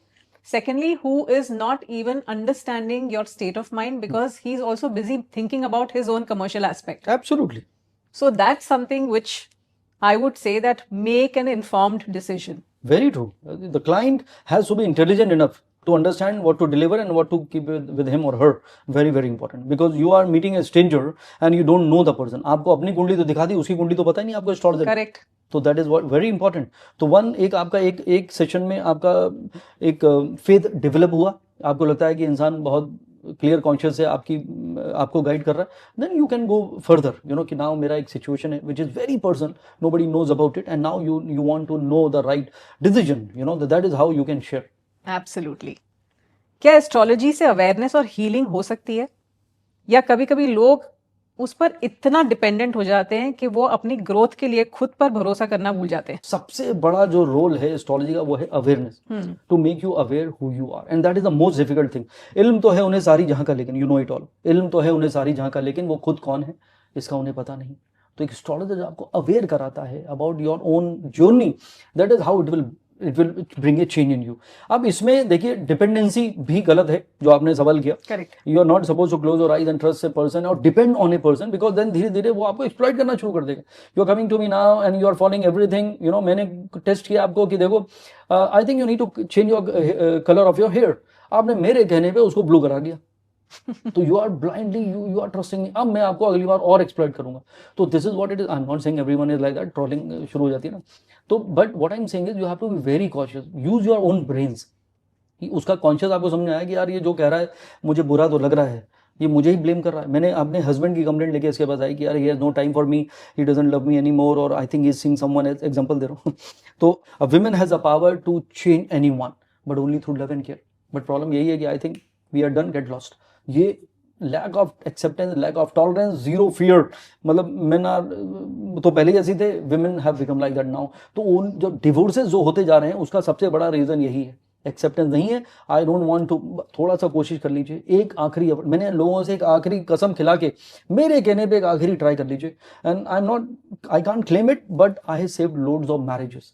Secondly, who is not even understanding your state of mind, because he's also busy thinking about his own commercial aspect. Absolutely. So that's something which I would say that make an informed decision. Very true. The client has to be intelligent enough to understand what to deliver and what to keep with him or her. Very, very important. Because you are meeting a stranger and you don't know the person. आपको अपनी कुंडली तो दिखा दी, उसकी कुंडली तो पता ही नहीं आपको एस्ट्रोलॉजर। Correct. तो दैट इज वेरी इंपॉर्टेंट। तो एक आपका एक सेशन में आपका एक फेथ डेवलप हुआ, आपको लगता है कि इंसान बहुत क्लियर कॉन्शियस है, आपको गाइड कर रहा है, then you can go further, कि नाउ मेरा एक सिचुएशन है which is very personal, nobody knows about it, and now you want to know the right decision, that is how you can share. Absolutely. क्या astrology से awareness और healing हो सकती है, या कभी कभी लोग उस पर इतना डिपेंडेंट हो जाते हैं कि वो अपनी ग्रोथ के लिए खुद पर भरोसा करना भूल जाते हैं? सबसे बड़ा जो रोल है एस्ट्रोलॉजी का वो है awareness, to make you aware who you are, and that is the most difficult thing. इल्म तो है उन्हें सारी जहां का, लेकिन यू नो इट ऑल, इल्म तो है उन्हें सारी जहां का, लेकिन वो खुद कौन है इसका उन्हें पता नहीं। तो एक एस्ट्रोलॉजर आपको अवेयर कराता है about your own journey, that is how it will bring a change in you. अब इसमें देखिए डिपेंडेंसी भी गलत है जो आपने सवाल किया। Correct. You are not suppose to close your eyes and trust a person और depend on a person, because then धीरे धीरे वो आपको एक्सप्लॉइट करना शुरू कर देगा। You are coming to me now and you are following everything, मैंने टेस्ट किया आपको कि देखो I think you need to change your colour of your hair, आपने मेरे कहने पे उसको ब्लू करा दिया। तो you are blindly you are trusting, अब मैं आपको अगली बार और एक्सप्लॉइट करूंगा। तो this is what it is. I am not saying everyone is like that, trolling शुरू हो जाती है ना। तो but what I am saying is you have to be very cautious, use your own brains. उसका conscious आपको समझ में आया कि यार ये जो कह रहा है मुझे बुरा तो लग रहा है, ये मुझे ही ब्लेम कर रहा है। मैंने अपने हस्बैंड की कंप्लेंट लेके इसके पास आई कि यार he has no time for me, he doesn't love me any more, और I think he is seeing someone else. Example दे रहा हूँ। तो a woman has a power to change anyone but only through love and care. But problem यही है कि I think we are done get lost. ये lack of acceptance, lack of tolerance, zero fear, मतलब men are तो पहले जैसे थे, women have become like that now. तो उन जो डिवोर्सेस जो होते जा रहे हैं उसका सबसे बड़ा रीजन यही है, एक्सेप्टेंस नहीं है। आई डोंट वांट टू, थोड़ा सा कोशिश कर लीजिए, एक आखिरी, मैंने लोगों से एक आखिरी कसम खिला के मेरे कहने पे एक आखिरी ट्राई कर लीजिए। And I can't claim it but I have saved loads of marriages,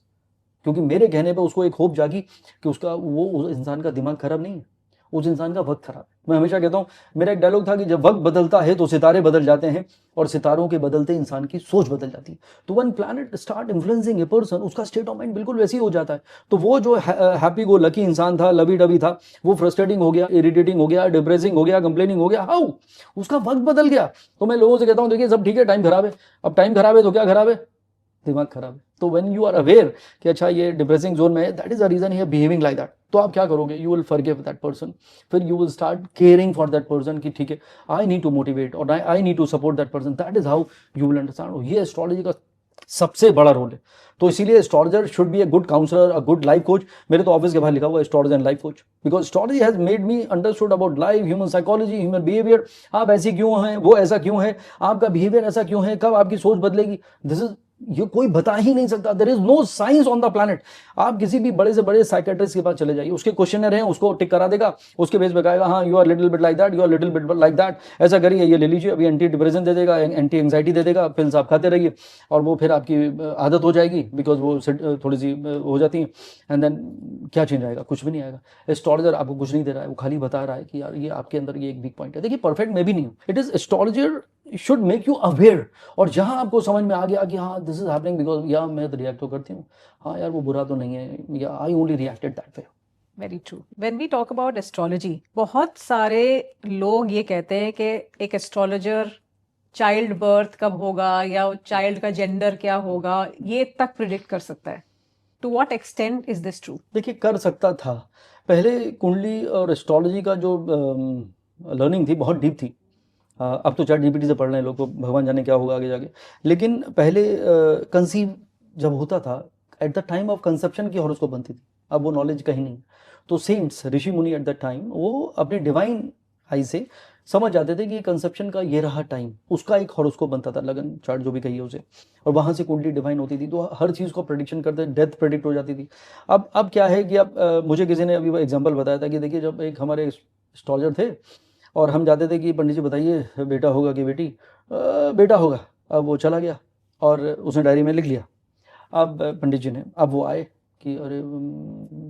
क्योंकि मेरे कहने पे उसको एक होप जागी कि उसका उस इंसान का दिमाग खराब नहीं है, उस इंसान का वक्त खराब है। मैं हमेशा कहता हूँ, मेरा एक डायलॉग था कि जब वक्त बदलता है तो सितारे बदल जाते हैं, और सितारों के बदलते इंसान की सोच बदल जाती है। तो one planet start influencing a person, उसका स्टेट ऑफ माइंड बिल्कुल वैसे ही हो जाता है। तो वो जो हैप्पी गो लकी इंसान था, लवी डबी था, वो फ्रस्ट्रेटिंग हो गया, इरिटेटिंग हो गया, डिप्रेसिंग हो गया, कंप्लेनिंग हो गया। हाउ? उसका वक्त बदल गया। तो मैं लोगों से कहता हूँ देखिए सब ठीक है, टाइम खराब है। अब टाइम खराब है तो क्या खराब है? दिमाग खराब है। तो व्हेन यू आर अवेयर कि अच्छा ये डिप्रेसिंग जोन में है, that is the reason he is behaving like that, तो आप क्या करोगे, you will forgive that person, फिर you will start caring for that person कि ठीक है आई नीड टू मोटिवेट और I need to support that person, that is how you will understand. ये एस्ट्रोलॉजी का सबसे बड़ा रोल है। तो इसीलिए astrologer should be a good counsellor, a good life coach. मेरे तो ऑफिस के बाहर लिखा हुआ है astrologer and life coach, because astrology has made me understood about life, human psychology, human behaviour. आप ऐसी क्यों हैं, वो ऐसा क्यों है, आपका बिहेवियर ऐसा क्यों है, कब आपकी सोच बदलेगी, दिस इज ये कोई बता ही नहीं सकता। There is no science on the planet. आप किसी भी बड़े से बड़े साइकेट्रिस्ट के पास चले जाइए, उसके क्वेश्चनर हैं, उसको टिक करा देगा, उसके बेस पे कहेगा हाँ you are little bit like that, you are little bit like that, ऐसा करिए, ये ले लीजिए, अभी एंटी डिप्रेशन दे देगा, एंटी एंग्जाइटी दे देगा, पिल्स आप खाते रहिए और वो फिर आपकी आदत हो जाएगी, बिकॉज वो थोड़ी सी हो जाती है, एंड देन क्या चेंज आएगा, कुछ भी नहीं आएगा। एस्ट्रोलॉजर आपको कुछ नहीं दे रहा है, वो खाली बता रहा है कि यार ये आपके अंदर ये एक वीक पॉइंट है। देखिए परफेक्ट मैं भी नहीं हूँ, it is astrologer should make you aware. और जहां आपको समझ में आ गया कि हाँ दिस इज हैपनिंग, बिकॉज या मैं तो रिएक्ट तो करती हूँ, हाँ यार वो बुरा तो नहीं है, या I only reacted that way. Very true. When we talk about astrology, बहुत सारे लोग ये कहते हैं कि एक एस्ट्रोलॉजर चाइल्ड बर्थ कब होगा या चाइल्ड का जेंडर क्या होगा ये तक प्रिडिक्ट कर सकता है। To what extent is this true? देखिए कर सकता था, पहले कुंडली और एस्ट्रोलॉजी का जो लर्निंग थी बहुत डीप थी। अब तो चैट जीपीटी से पढ़ रहे हैं लोग, तो भगवान जाने क्या होगा आगे जाके। लेकिन पहले कंसीव जब होता था, at the time of conception की हॉरोस्कोप बनती थी, अब वो नॉलेज कहीं नहीं। तो सेंट्स, ऋषि मुनि एट द टाइम वो अपने डिवाइन आई से समझ जाते थे कि कंसेप्शन का ये रहा टाइम, उसका एक हॉरोस्कोप बनता था, लगन चार्ट जो भी कहिए उसे, और वहाँ से कुंडली डिवाइन होती थी, तो हर चीज़ को प्रेडिक्शन करते, डेथ प्रेडिक्ट हो जाती थी। अब क्या है कि अब मुझे किसी ने अभी एग्जाम्पल बताया था कि देखिए जब एक हमारे एस्ट्रोलॉजर थे और हम जाते थे कि पंडित जी बताइए बेटा होगा कि बेटी, बेटा होगा। अब वो चला गया और उसने डायरी में लिख लिया। अब पंडित जी ने, अब वो आए कि अरे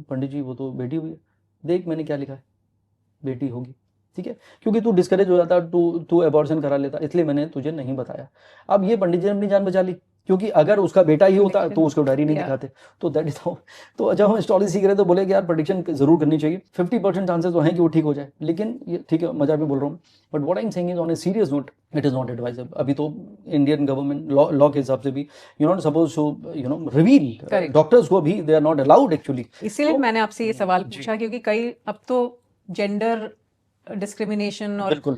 पंडित जी वो तो बेटी हुई है, देख मैंने क्या लिखा है, बेटी होगी, ठीक है, क्योंकि तू डिस्करेज हो जाता, तू अबॉर्शन करा लेता, इसलिए मैंने तुझे नहीं बताया। अब ये पंडित जी ने अपनी जान बचा ली, क्योंकि अगर उसका बेटा ही होता तो उसको डायरी नहीं दिखाते। तो दैट इज हाउ। तो जब हम एस्ट्रोलॉजी सीख रहे तो बोले कि यार प्रेडिक्शन जरूर करनी चाहिए, 50% चांसेस तो हैं कि वो ठीक हो जाए, लेकिन ये ठीक है मजाक में बोल रहा हूँ, but what I am saying is on a serious note, it is not advisable. अभी तो इंडियन गवर्नमेंट लॉ के हिसाब से भी you not suppose to reveal, doctors को भी they are not allowed actually. इसीलिए मैंने आपसे ये सवाल पूछा, क्योंकि कई अब तो जेंडर डिस्क्रिमिनेशन और बिल्कुल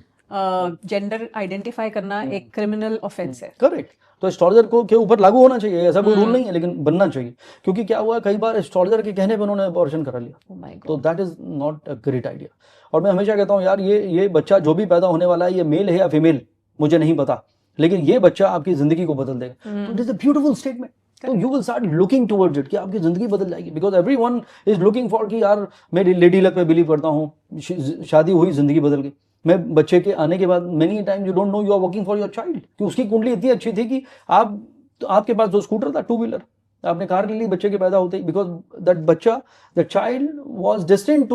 जेंडर आइडेंटिफाई करना एक क्रिमिनल ऑफेंस है। करेक्ट। तो एस्ट्रोलॉजर को के ऊपर लागू होना चाहिए, ऐसा कोई रूल नहीं है, लेकिन बनना चाहिए। क्योंकि क्या हुआ, कई बार एस्ट्रोलॉजर के कहने पे उन्होंने अबॉर्शन करा लिया, Oh my God. तो that is not a great idea. और मैं हमेशा कहता हूँ यार ये बच्चा जो भी पैदा होने वाला है, ये मेल है या फीमेल मुझे नहीं पता, लेकिन ये बच्चा आपकी जिंदगी को बदल देगा। तो it is a beautiful statement. तो you will start looking towards it कि आपकी जिंदगी बदल जाएगी, because everyone is looking for कि यार मैं लेडी लक पे बिलीव करता हूँ, शादी हुई जिंदगी बदल गई। मैं बच्चे के आने के बाद many time you don't know you are working for your child, कि उसकी कुंडली इतनी अच्छी थी कि आपके पास जो स्कूटर था, 2 व्हीलर, आपने कार ले ली बच्चे के पैदा होते ही, बिकॉज दैट बच्चा, that child was destined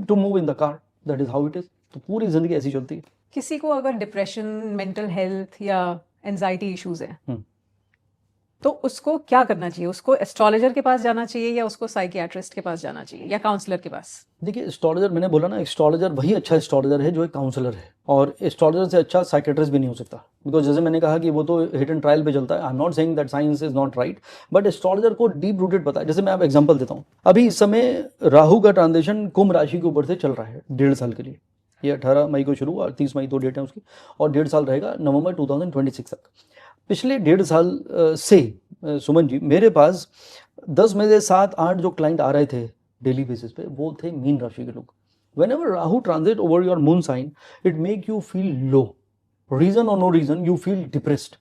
to move in the car. That is how it is. तो पूरी जिंदगी ऐसी चलती है। किसी को अगर डिप्रेशन, मेंटल हेल्थ या एंजाइटी इश्यूज है तो उसको क्या करना चाहिए? उसको एस्ट्रोलॉजर के पास जाना चाहिए या उसको साइकियाट्रिस्ट के पास जाना चाहिए या काउंसलर के पास? देखिए एस्ट्रोलॉजर, मैंने बोला ना, एस्ट्रोलॉजर वही अच्छा एस्ट्रोलॉजर है जो एक काउंसलर है, और एस्ट्रोलॉजर से अच्छा साइकियाट्रिस्ट भी नहीं हो सकता, बिकॉज जैसे मैंने कहा कि वो तो हिट एंड ट्रायल पे चलता है। आई am not saying that science is not right, but astrologer को डीप रूटेड पता है। जैसे मैं आप एग्जांपल देता हूँ, अभी इस समय राहु का ट्रांजिशन कुंभ राशि के ऊपर से चल रहा है 1.5 साल के लिए। ये 18 मई को शुरू और 30 मई तो डेट है उसकी, और 1.5 साल रहेगा, नवंबर 2026 तक। पिछले 1.5 साल से सुमन जी मेरे पास 10 में से 7-8 जो क्लाइंट आ रहे थे डेली बेसिस पे, वो थे मीन राशि के लोग। Whenever Rahu transit over your moon sign, it make you feel low, reason और no reason you feel depressed.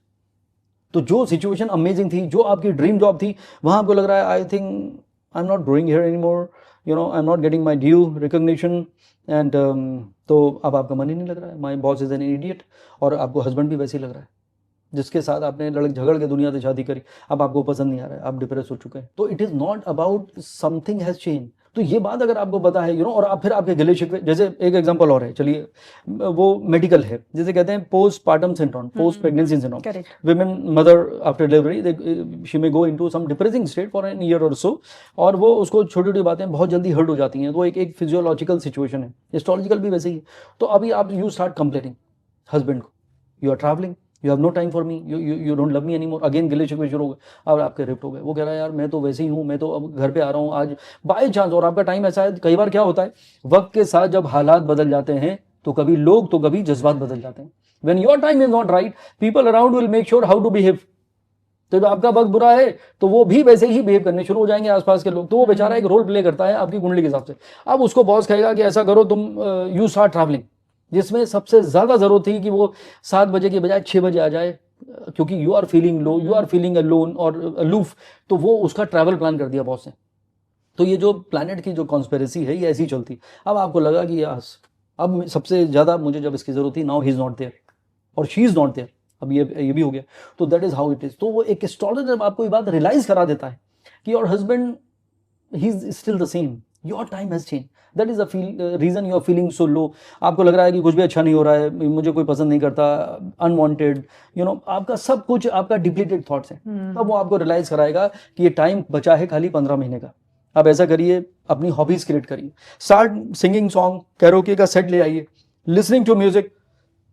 तो जो सिचुएशन अमेजिंग थी, जो आपकी ड्रीम जॉब थी, वहां आपको लग रहा है I think I am not growing here anymore, I am not getting my due recognition, and तो अब आपका मन ही नहीं लग रहा है, my boss is an idiot. और आपको हस्बैंड भी वैसे ही लग रहा है, जिसके साथ आपने लड़क झगड़ के दुनिया से शादी करी, अब आपको पसंद नहीं आ रहा है, आप डिप्रेस हो चुके हैं। तो it is not about something has change. तो ये बात अगर आपको पता है, और आप फिर आपके गले शिकवे, जैसे एक एग्जांपल और है, चलिए वो मेडिकल है, जैसे कहते हैं post partum syndrome, post pregnancy syndrome, women mother after delivery she may go into some depressing state for an year और सो, और वो उसको छोटी छोटी बातें बहुत जल्दी हर्ट हो जाती हैं। तो एक फिजियोलॉजिकल सिचुएशन है, एस्ट्रोलॉजिकल भी वैसे ही है। तो अभी आप यू स्टार्ट कंप्लेनिंग हस्बैंड को, you are travelling, you have no time for me, you don't love me any more. Again गिले शिकवे शुरू हो गए, अब आपके रिफ्ट हो गए। वो कह रहा है यार मैं तो वैसे ही हूँ, मैं तो अब घर पे आ रहा हूँ आज बाय चांस। और आपका टाइम ऐसा है, कई बार क्या होता है वक्त के साथ जब हालात बदल जाते हैं तो कभी लोग तो कभी जज्बात बदल जाते हैं। When your time is not right, people around will make sure how to behave. तो जब आपका वक्त बुरा है तो वो भी वैसे ही बिहेव करने शुरू हो जाएंगे आसपास के लोग। तो वो बेचारा एक रोल प्ले करता है आपकी कुंडली के हिसाब से। अब उसको बॉस कहेगा कि ऐसा करो तुम, यू स्टार्ट ट्रैवलिंग, जिसमें सबसे ज्यादा जरूरत थी कि वो 7 बजे के बजाय 6 बजे आ जाए, क्योंकि you are feeling low, you are feeling alone और अलूफ। तो वो उसका ट्रैवल प्लान कर दिया बॉस ने। तो ये जो प्लैनेट की जो कॉन्स्पिरेसी है ये ऐसी चलती। अब आपको लगा कि यस, अब सबसे ज्यादा मुझे जब इसकी जरूरत थी, now he is not there और शी इज नॉट देयर, अब ये भी हो गया। तो that is how it is. तो वो एक एस्ट्रोलॉजर जब आपको ये बात रियलाइज करा देता है कि your husband he is still the same, your time has change, that is the reason you are feeling so low. आपको लग रहा है कि कुछ भी अच्छा नहीं हो रहा है, मुझे कोई पसंद नहीं करता, अनवांटेड, आपका सब कुछ आपका डिप्लीटेड थॉट्स है। तब वो आपको रियलाइज कराएगा कि ये टाइम बचा है खाली 15 महीने का। अब ऐसा करिए, अपनी हॉबीज क्रिएट करिए, स्टार्ट सिंगिंग सॉन्ग, कैरोके का सेट ले आइए, listening to music,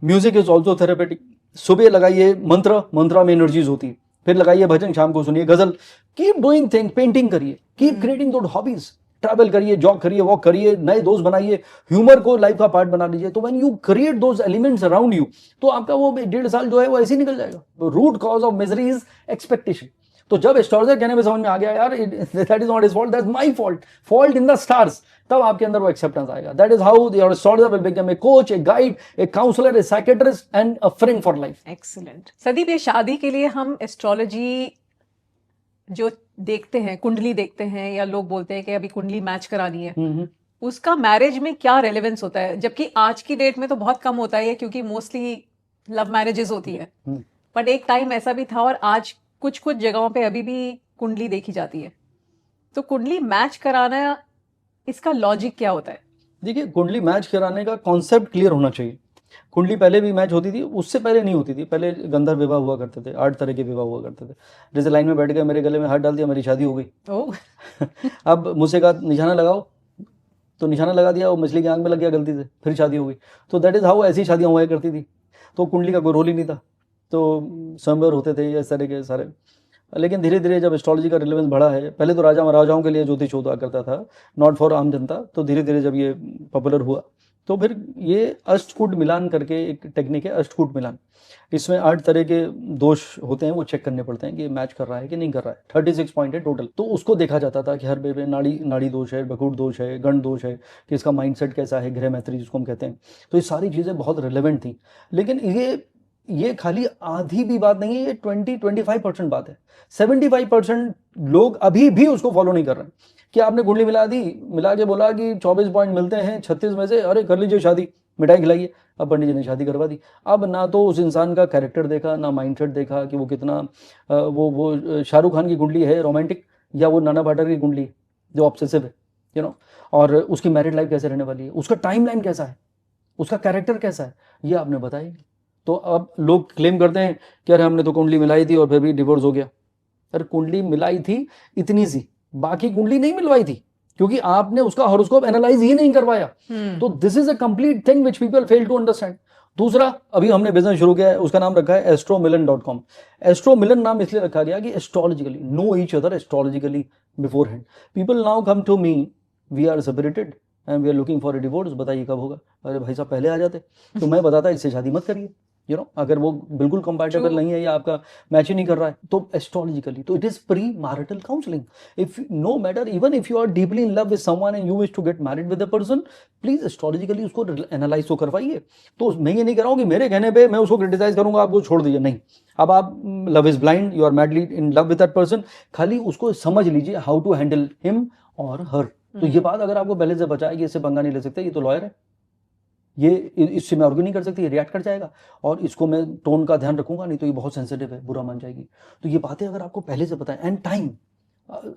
music is also therapeutic. सुबह लगाइए मंत्रा में एनर्जीज होती है, फिर लगाइए भजन, शाम को सुनिए गजल। कीप डूइंग थिंग, पेंटिंग करिए, keep creating those hobbies, travel करिए, जॉग करिए, वॉक करिए, नए दोस्त बनाइए, ह्यूमर को लाइफ का पार्ट बना लीजिए। तो when you create those elements around you, तो आपका वो 1.5 साल जो है वो ऐसे ही निकल जाएगा। Root cause of misery is expectation. तो जब एस्ट्रोलॉजर कहने में समझ में आ गया यार that is not his fault, that's my fault, fault in the stars, तब आपके अंदर वो एक्सेप्टेंस आएगा। That is how your astrologer will become a coach, a guide, a counsellor, a psychiatrist and a friend for life. Excellent. Sadeep, ये शादी के लिए हम एस्ट्रोलॉजी जो देखते हैं, कुंडली देखते हैं, या लोग बोलते हैं कि अभी कुंडली मैच करानी है, उसका मैरिज में क्या रेलेवेंस होता है? जबकि आज की डेट में तो बहुत कम होता है क्योंकि मोस्टली लव मैरिजेस होती है, बट एक टाइम ऐसा भी था और आज कुछ कुछ जगहों पे अभी भी कुंडली देखी जाती है। तो कुंडली मैच कराना, इसका लॉजिक क्या होता है? देखिए, कुंडली मैच कराने का कॉन्सेप्ट क्लियर होना चाहिए। कुंडली पहले भी मैच होती थी, उससे पहले नहीं होती थी। पहले गंधर्व विवाह हुआ करते थे, 8 तरह के विवाह हुआ करते थे। जैसे लाइन में बैठ गए, मेरे गले में हाथ डाल दिया, मेरी शादी हो गई। अब मुझसे कहा निशाना लगाओ, तो निशाना लगा दिया, वो मछली की आंख में लग गया गलती से, फिर शादी हो गई। तो दैट इज हाउ ऐसी शादियां हुआ करती थी। तो कुंडली का कोई रोल ही नहीं था, तो स्वयंवर होते थे इस तरह के सारे। लेकिन धीरे धीरे जब एस्ट्रोलॉजी का रिलेवेंस बढ़ा है, पहले तो राजाओं के लिए ज्योतिष होता करता था, नॉट फॉर आम जनता। तो धीरे धीरे जब ये पॉपुलर हुआ, तो फिर ये अष्टकूट मिलान करके एक टेक्निक है, अष्टकूट मिलान। इसमें 8 तरह के दोष होते हैं, वो चेक करने पड़ते हैं कि मैच कर रहा है कि नहीं कर रहा है। 36 पॉइंट है टोटल। तो उसको देखा जाता था कि हर बेबे नाड़ी दोष है, बकूट दोष है, गण दोष है, कि इसका माइंडसेट कैसा है, गृह मैत्री जिसको हम कहते हैं। तो ये सारी चीज़ें बहुत रिलेवेंट थी। लेकिन ये खाली आधी भी बात नहीं है, ये 20-25% बात है। 75% लोग अभी भी उसको फॉलो नहीं कर रहे हैं। कि आपने कुंडली मिला के बोला कि 24 पॉइंट मिलते हैं 36 में से, अरे कर लीजिए शादी, मिठाई खिलाइए। अब पंडित जी ने शादी करवा दी। अब ना तो उस इंसान का कैरेक्टर देखा, ना माइंडसेट देखा कि वो कितना वो शाहरुख खान की कुंडली है रोमांटिक, या वो नाना पाटेकर की कुंडली जो ऑब्सेसिव है, और उसकी मैरिड लाइफ कैसे रहने वाली है, उसका टाइम लाइन कैसा है, उसका कैरेक्टर कैसा है, ये आपने बताया। तो अब लोग क्लेम करते हैं कि अरे हमने तो कुंडली मिलाई थी और फिर भी डिवोर्स हो गया। अरे कुंडली मिलाई थी इतनी सी, बाकी कुंडली नहीं मिलवाई थी, क्योंकि आपने उसका हॉरोस्कोप एनालाइज ही नहीं करवाया। तो this is a complete thing which people fail to understand. दूसरा, अभी हमने बिजनेस शुरू किया है, उसका नाम रखा है astromilan.com। एस्ट्रोमिलन नाम इसलिए रखा गया कि astrologically know each other, astrologically beforehand. People now come to me, we are separated and we are looking for a divorce, बताइए कब होगा। अरे भाई साहब पहले आ जाते तो मैं बताता इससे शादी मत करिए, अगर वो बिल्कुल कंपैटिबल नहीं है या आपका मैच ही नहीं कर रहा है। तो एस्ट्रोलॉजिकली, तो it is pre marital counselling. If no matter, even if you are deeply in love with someone and you wish to get married with a person, please astrologically उसको एनालाइज तो करवाइए। तो मैं ये नहीं कर रहा हूँ कि मेरे कहने पे मैं उसको क्रिटिसाइज करूंगा, आप वो छोड़ दीजिए, नहीं। अब आप love is blind, you are madly in love with that person, खाली उसको समझ लीजिए हाउ टू हैंडल हिम और हर। तो ये बात अगर आपको पहले से बचा है कि इससे पंगा नहीं ले सकते, ये तो लॉयर है, ये इससे मैं आर्ग्यू नहीं कर सकती, ये रिएक्ट कर जाएगा और इसको मैं टोन का ध्यान रखूंगा, नहीं तो ये बहुत सेंसिटिव है, बुरा मान जाएगी। तो ये बातें अगर आपको पहले से पता है, एंड टाइम,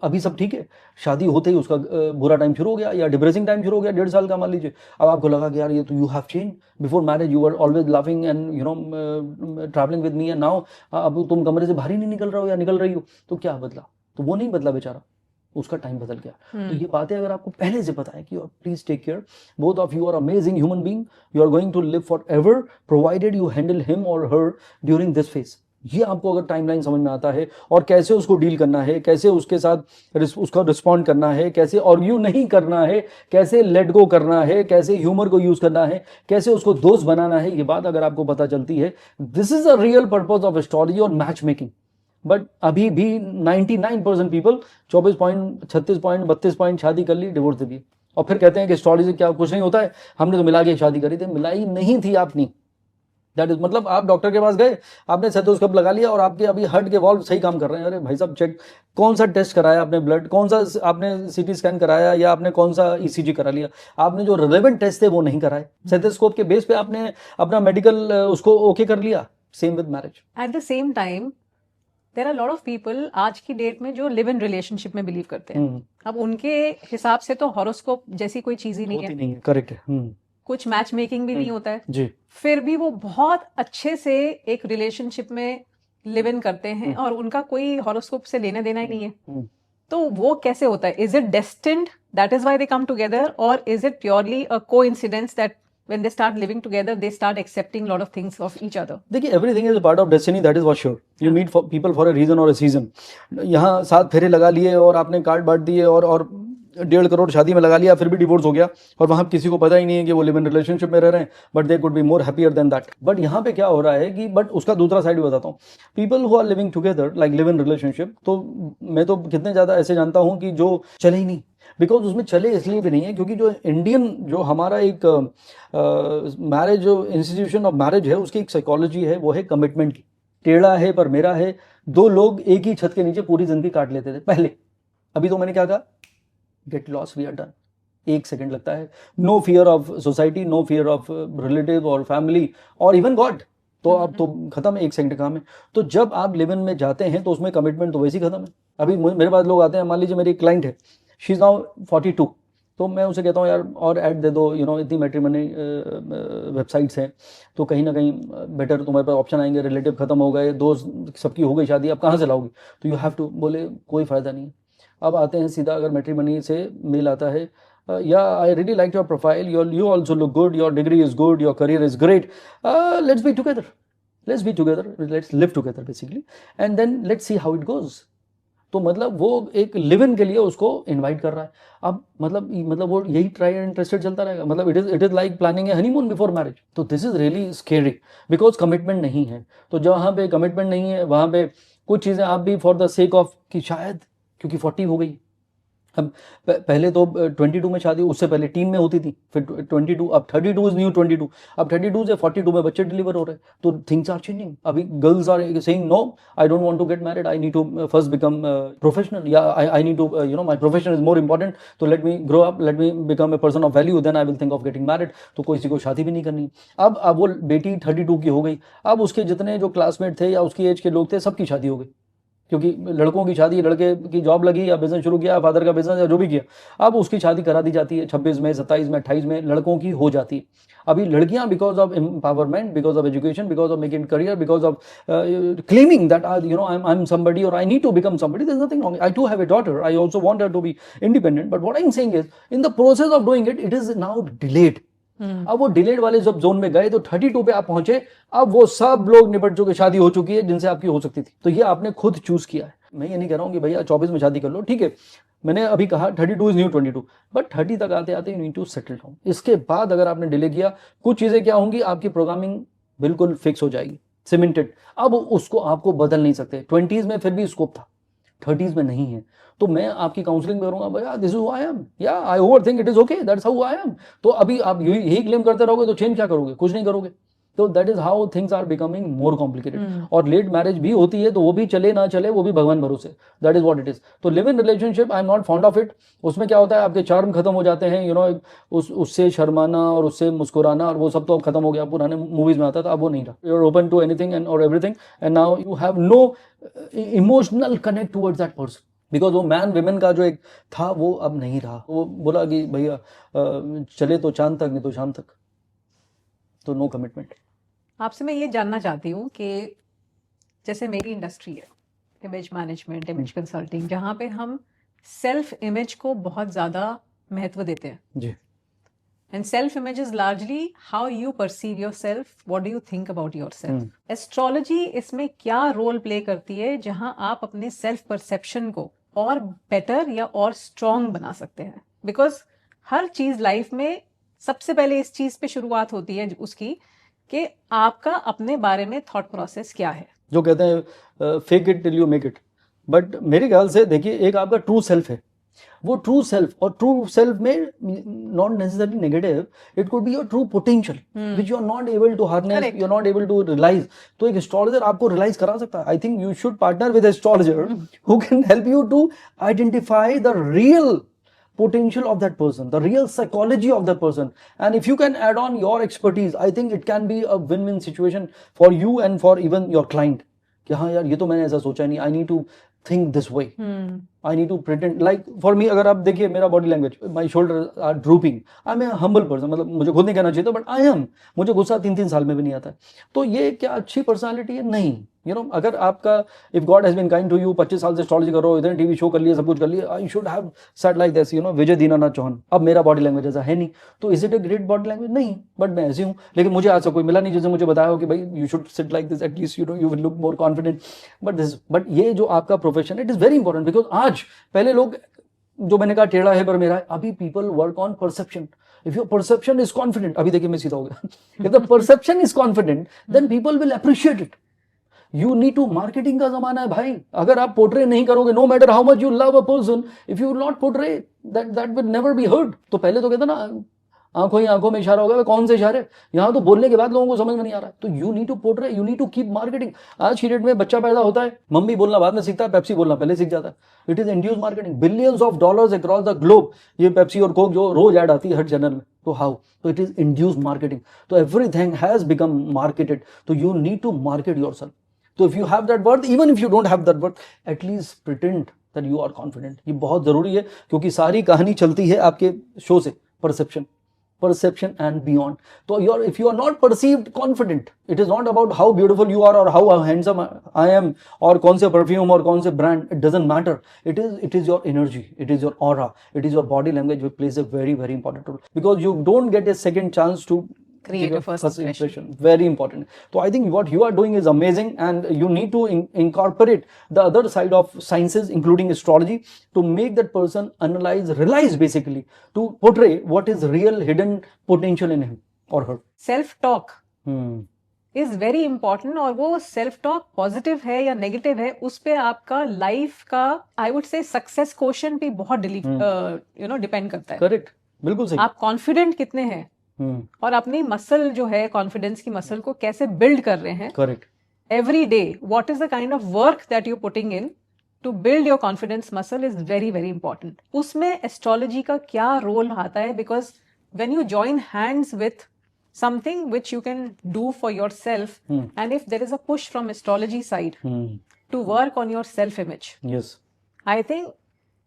अभी सब ठीक है, शादी होते ही उसका बुरा टाइम शुरू हो गया या डिप्रेसिंग टाइम शुरू हो गया, 1.5 साल का मान लीजिए। अब आपको लगा कि यार ये तो you have change, before marriage you are always loving and travelling with me, and now अब तुम कमरे से बाहर ही नहीं निकल रहे हो या निकल रही हो, तो क्या बदला? तो वो नहीं बदला बेचारा, उसका टाइम बदल गया। तो ये बातें अगर आपको पहले से पता है कि please take care, both of you are amazing human being, you are going to live forever provided you handle him और हर ड्यूरिंग दिस फेज। ये आपको अगर टाइमलाइन समझ में आता है और कैसे उसको डील करना है, कैसे उसके साथ उसका रिस्पॉन्ड करना है, कैसे आर्ग्यू नहीं करना है, कैसे लेट गो करना है, कैसे ह्यूमर को यूज करना है, कैसे उसको दोस्त बनाना है, ये बात अगर आपको पता चलती है, this is a real purpose of astrology और मैच मेकिंग। बट अभी भी 99% पीपल 24 पॉइंट 36 पॉइंट 32 पॉइंट शादी कर ली, डिवोर्स दे दी, और फिर कहते हैं कि एस्ट्रोलॉजी क्या कुछ नहीं होता है, हमने तो मिला के शादी करी थी। मिलाई नहीं थी आपने, दैट इज मतलब आप डॉक्टर के पास गए, आपने स्टेथोस्कोप लगा लिया और आपके अभी हार्ट के वॉल्व सही काम कर रहे हैं। अरे भाई साहब, चेक कौन सा टेस्ट कराया आपने, ब्लड कौन सा आपने सीटी स्कैन कराया या आपने कौन सा ईसीजी करा लिया, आपने जो रिलेवेंट टेस्ट थे वो नहीं कराए, स्टेथोस्कोप के बेस पे आपने अपना मेडिकल उसको ओके कर लिया। Same with marriage. At the same time there are lot of people आज की डेट में जो लिव इन रिलेशनशिप में बिलीव करते हैं। अब उनके हिसाब से तो हॉरोस्कोप जैसी कोई चीज ही नहीं होती है, नहीं है, करेक्ट है। कुछ मैच मेकिंग भी नहीं होता है जी। फिर भी वो बहुत अच्छे से एक रिलेशनशिप में लिव इन करते हैं और उनका कोई हॉरोस्कोप से लेना देना ही नहीं है। तो वो कैसे होता है? Is it destined that is why they come together, और is it purely a coincidence that when they start living together they start accepting lot of things of each other? देखिए, everything is a part of destiny, that is for sure. You meet people for a reason और a season. यहाँ 7 फेरे लगा लिए और आपने card बांट दिए और 1.5 करोड़ शादी में लगा लिया, फिर भी डिवोर्स हो गया और वहाँ किसी को पता ही नहीं है कि वो लिव इन रिलेशनशिप में रह रहे हैं, but they could be more happier than that. But यहाँ पे क्या हो रहा है कि बट उसका दूसरा साइड भी बताता हूँ। People who are living together like live in relationship, तो मैं तो कितने ज़्यादा ऐसे जानता हूँ कि जो चले ही नहीं, बिकॉज उसमें चले इसलिए भी नहीं है क्योंकि जो इंडियन जो हमारा एक मैरिज जो इंस्टीट्यूशन ऑफ मैरिज है उसकी एक साइकोलॉजी है, वो है कमिटमेंट की। टेढ़ा है पर मेरा है, 2 लोग एक ही छत के नीचे पूरी जिंदगी काट लेते थे पहले। अभी तो मैंने क्या कहा, get lost, we are done. 1 second लगता है, no fear of society, no fear of relative और फैमिली और इवन गॉड, तो अब तो खत्म है, 1 सेकंड काम है। तो जब आप लिव इन में जाते हैं तो उसमें कमिटमेंट तो वैसे ही खत्म है। अभी मेरे पास लोग आते हैं, मान लीजिए मेरी क्लाइंट है, शी इज नाउ 42, तो मैं उसे कहता हूँ यार और ऐड दे दो, इतनी मैट्रिमनी वेबसाइट्स हैं, तो कहीं ना कहीं बेटर तुम्हारे पास ऑप्शन आएंगे, रिलेटिव खत्म हो गए, दोस्त सबकी हो गई शादी, अब कहाँ से लाओगी, तो यू हैव टू, बोले कोई फ़ायदा नहीं। अब आते हैं सीधा, अगर मैट्रिमनी से मेल आता है, या I really like your profile, you also look good, your degree is good, your career is great, let's be together, let's live together basically, and then let's see how it goes. तो मतलब वो एक live in के लिए उसको invite कर रहा है। अब मतलब वो यही ट्राई एंड इंटरेस्टेड चलता रहेगा, मतलब it is like planning a honeymoon before marriage. तो this is really scary because commitment नहीं है। तो जहाँ पे कमिटमेंट नहीं है वहाँ पे कुछ चीज़ें आप भी फॉर द सेक ऑफ कि शायद क्योंकि 40 हो गई, अब पहले तो 22 में शादी, उससे पहले टीन में होती थी, फिर 22, अब 32 इज न्यू 22, अब 32 से 42 में बच्चे डिलीवर हो रहे हैं, तो थिंग्स आर चेंजिंग। अभी girls are saying no, I don't want to get married, I need to first become professional, या I need to my profession is more important, तो let me grow up, let me become a person of value, then I will think of getting married. तो किसी को शादी भी नहीं करनी। अब वो बेटी 32 की हो गई, अब उसके जितने जो क्लासमेट थे या उसकी एज के लोग थे सबकी शादी हो गई, क्योंकि लड़कों की शादी, लड़के की जॉब लगी या बिजनेस शुरू किया, फादर का बिजनेस या जो भी किया, अब उसकी शादी करा दी जाती है 26 में, 27 में, 28 में लड़कों की हो जाती है। अभी लड़कियां because of empowerment, because of education, because of making career, because of claiming that I am somebody और I need to become somebody, there is nothing wrong. I too have a daughter, I also want her to be independent, but what I am saying is in the process of doing it is now delayed. अब वो delayed वाले जब zone में गए तो 32 पे आप पहुंचे, अब वो सब लोग निपट चुके, शादी हो चुकी है जिनसे आपकी हो सकती थी। तो ये आपने खुद चूज किया है। मैं ये नहीं कह रहा हूँ कि भैया 24 में शादी कर लो, ठीक है, मैंने अभी कहा 32 इज न्यू 22, बट 30 तक आते आते you need to settle down. इसके बाद अगर आपने डिले किया, कुछ चीजें क्या होंगी, आपकी प्रोग्रामिंग बिल्कुल फिक्स हो जाएगी, सीमेंटेड। अब उसको आपको बदल नहीं सकते। 20s में फिर भी स्कोप था, 30s में नहीं है। तो मैं आपकी काउंसलिंग करूंगा, भैया this is who I am, या I overthink, it is okay, that's how I am. तो अभी आप यही क्लेम करते रहोगे तो चेंज क्या करोगे, कुछ नहीं करोगे। तो that is how things are becoming more complicated. और लेट मैरिज भी होती है तो वो भी चले ना चले, वो भी भगवान भरोसे, that is what it is. तो live in relationship I am not fond of it. उसमें क्या होता है, आपके चार्म खत्म हो जाते हैं, उससे शर्माना और उससे मुस्कुराना और वो सब तो अब खत्म हो गया, पुराने मूवीज में आता था, अब वो नहीं रहा। You are open to anything and और everything, and now you have no emotional connect towards that person, because वो मैन विमेन का जो एक था वो अब नहीं रहा। वो बोला कि भैया चले तो चांद तक, नहीं तो शाम तक, तो नो कमिटमेंट। आपसे मैं ये जानना चाहती हूँ कि जैसे मेरी इंडस्ट्री है इमेज मैनेजमेंट, इमेज कंसल्टिंग, जहाँ पे हम सेल्फ इमेज को बहुत ज्यादा महत्व देते हैं जी। And self image is largely how you perceive yourself, what do you think about yourself. Astrology इसमें क्या रोल प्ले करती है जहां आप अपने सेल्फ परसेप्शन को और बेटर या और स्ट्रॉन्ग बना सकते हैं? बिकॉज हर चीज लाइफ में सबसे पहले इस चीज पे शुरुआत होती है उसकी कि आपका अपने बारे में थॉट प्रोसेस क्या है। जो कहते हैं fake it till you make it, but मेरे ख्याल से देखिए एक आपका ट्रू सेल्फ है, वो ट्रू सेल्फ, और ट्रू सेल्फ में not necessarily negative, it could be your true potential which you are not able to harness, you are not able to realise. तो एक एस्ट्रोलॉजर आपको रियलाइज करा सकता है। I think you should partner with astrologer who can help you to identify the real potential of that person, the real psychology of that person, and if you can add on your expertise, I think it can be a win-win situation for you and for even your client कि हाँ यार ये तो मैंने ऐसा सोचा नहीं, I need to think this way, I need to pretend like for me। अगर आप देखिए मेरा body language, my shoulders are drooping, I am a humble person, मतलब मुझे खुद नहीं कहना चाहिए था बट I am, मुझे गुस्सा 3-3 साल में भी नहीं आता है। तो ये क्या अच्छी पर्सनालिटी है? नहीं। यू नो, अगर आपका if God has been kind to you, 25 साल से एस्ट्रोलॉजी कर रहे हो, इधर टीवी शो कर लिया, सब कुछ कर लिया, I should have set like this, you know, Vijay Dinanath Chauhan. अब मेरा बॉडी लैंग्वेज ऐसा है नहीं, तो is it a great body language? नहीं, बट मैं ऐसी हूँ। लेकिन मुझे आज तक कोई मिला नहीं जिसने मुझे बताया हो कि भाई you should sit like this, at least you know you will look more confident. But ये जो आपका प्रोफेशन है, it is very important, because आज पहले लोग जो मैंने कहा टेढ़ा है पर मेरा है, अभी people work on perception. If your perception is confident, अभी देखिए मैं सीधा हो गया, if the perception is confident, then people will appreciate it. You need to marketing का जमाना है भाई। अगर आप पोर्ट्रे नहीं करोगे, no matter how much you love a person, if you will not portray, that will never be heard। तो पहले तो कहते ना आंखों ही आंखों में इशारा होगा, कौन से इशारे, यहाँ तो बोलने के बाद लोगों को समझ में नहीं आ रहा है। तो you need to portray, you need to keep marketing. आज की डेट में बच्चा पैदा होता है, मम्मी बोलना बाद में सीखता है, पेप्सी बोलना पहले सीख जाता है। It is induce marketing, billions of dollars across the globe, ये पेप्सी और कोक जो रोज ऐड आती है हर चैनल में। तो हाउ? तो इट इज इंड्यूस मार्केटिंग। तो एवरीथिंग हैज बिकम मार्केटेड, तो you need to market yourself. तो if you have that worth, even if you don't have that worth, at least pretend that you are confident. ये बहुत जरूरी है, क्योंकि सारी कहानी चलती है आपके शो से, perception and beyond। तो if you are not perceived confident, it is not about how beautiful you are or how handsome I am or कौन से perfume और कौन से brand, it doesn't matter। It is your energy, it is your aura, it is your body language which plays a very very important role, because you don't get a second chance to create a first impression। Very important। So I think what you are doing is amazing, and you need to incorporate the other side of sciences, including astrology, to make that person realize basically, to portray what is real hidden potential in him or her। Self talk is very important, और वो self talk positive है या negative है, उस पे आपका life का I would say success quotient भी बहुत डिपेंड करता है। करेक्ट, बिल्कुल सही। आप कॉन्फिडेंट कितने हैं और अपनी मसल जो है, कॉन्फिडेंस की मसल को कैसे बिल्ड कर रहे हैं। Correct. Every day what is the kind of work that you putting in to build your confidence muscle is very very important. उसमें एस्ट्रोलॉजी का क्या रोल आता है? Because when you join hands with something which you can do for yourself, and if there is a push from astrology side to work on your self image, yes, I think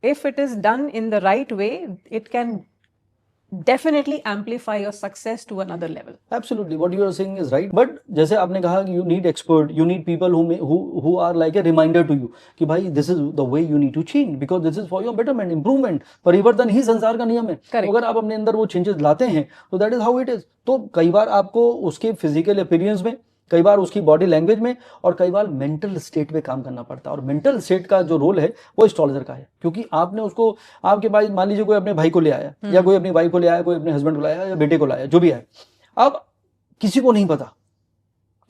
if it is done in the right way, it can definitely amplify your success to another level। Absolutely, what you are saying is right, but जैसे आपने कहा कि you need expert, you need people who are like a reminder to you कि भाई this is the way you need to change, because this is for your betterment, improvement। परिवर्तन ही संसार का नियम है। तो अगर आप अपने अंदर वो changes लाते हैं, तो that is how it is। तो कई बार आपको उसके फिजिकल अपीयरेंस में, कई बार उसकी बॉडी लैंग्वेज में, और कई बार मेंटल स्टेट पे काम करना पड़ता है। और मेंटल स्टेट का जो रोल है वो एस्ट्रोलॉजर का है, क्योंकि आपने उसको, आपके पास मान लीजिए कोई अपने भाई को ले आया, या कोई अपनी वाइफ को ले आया, कोई अपने हस्बैंड को लाया, या बेटे को लाया, जो भी है। अब किसी को नहीं पता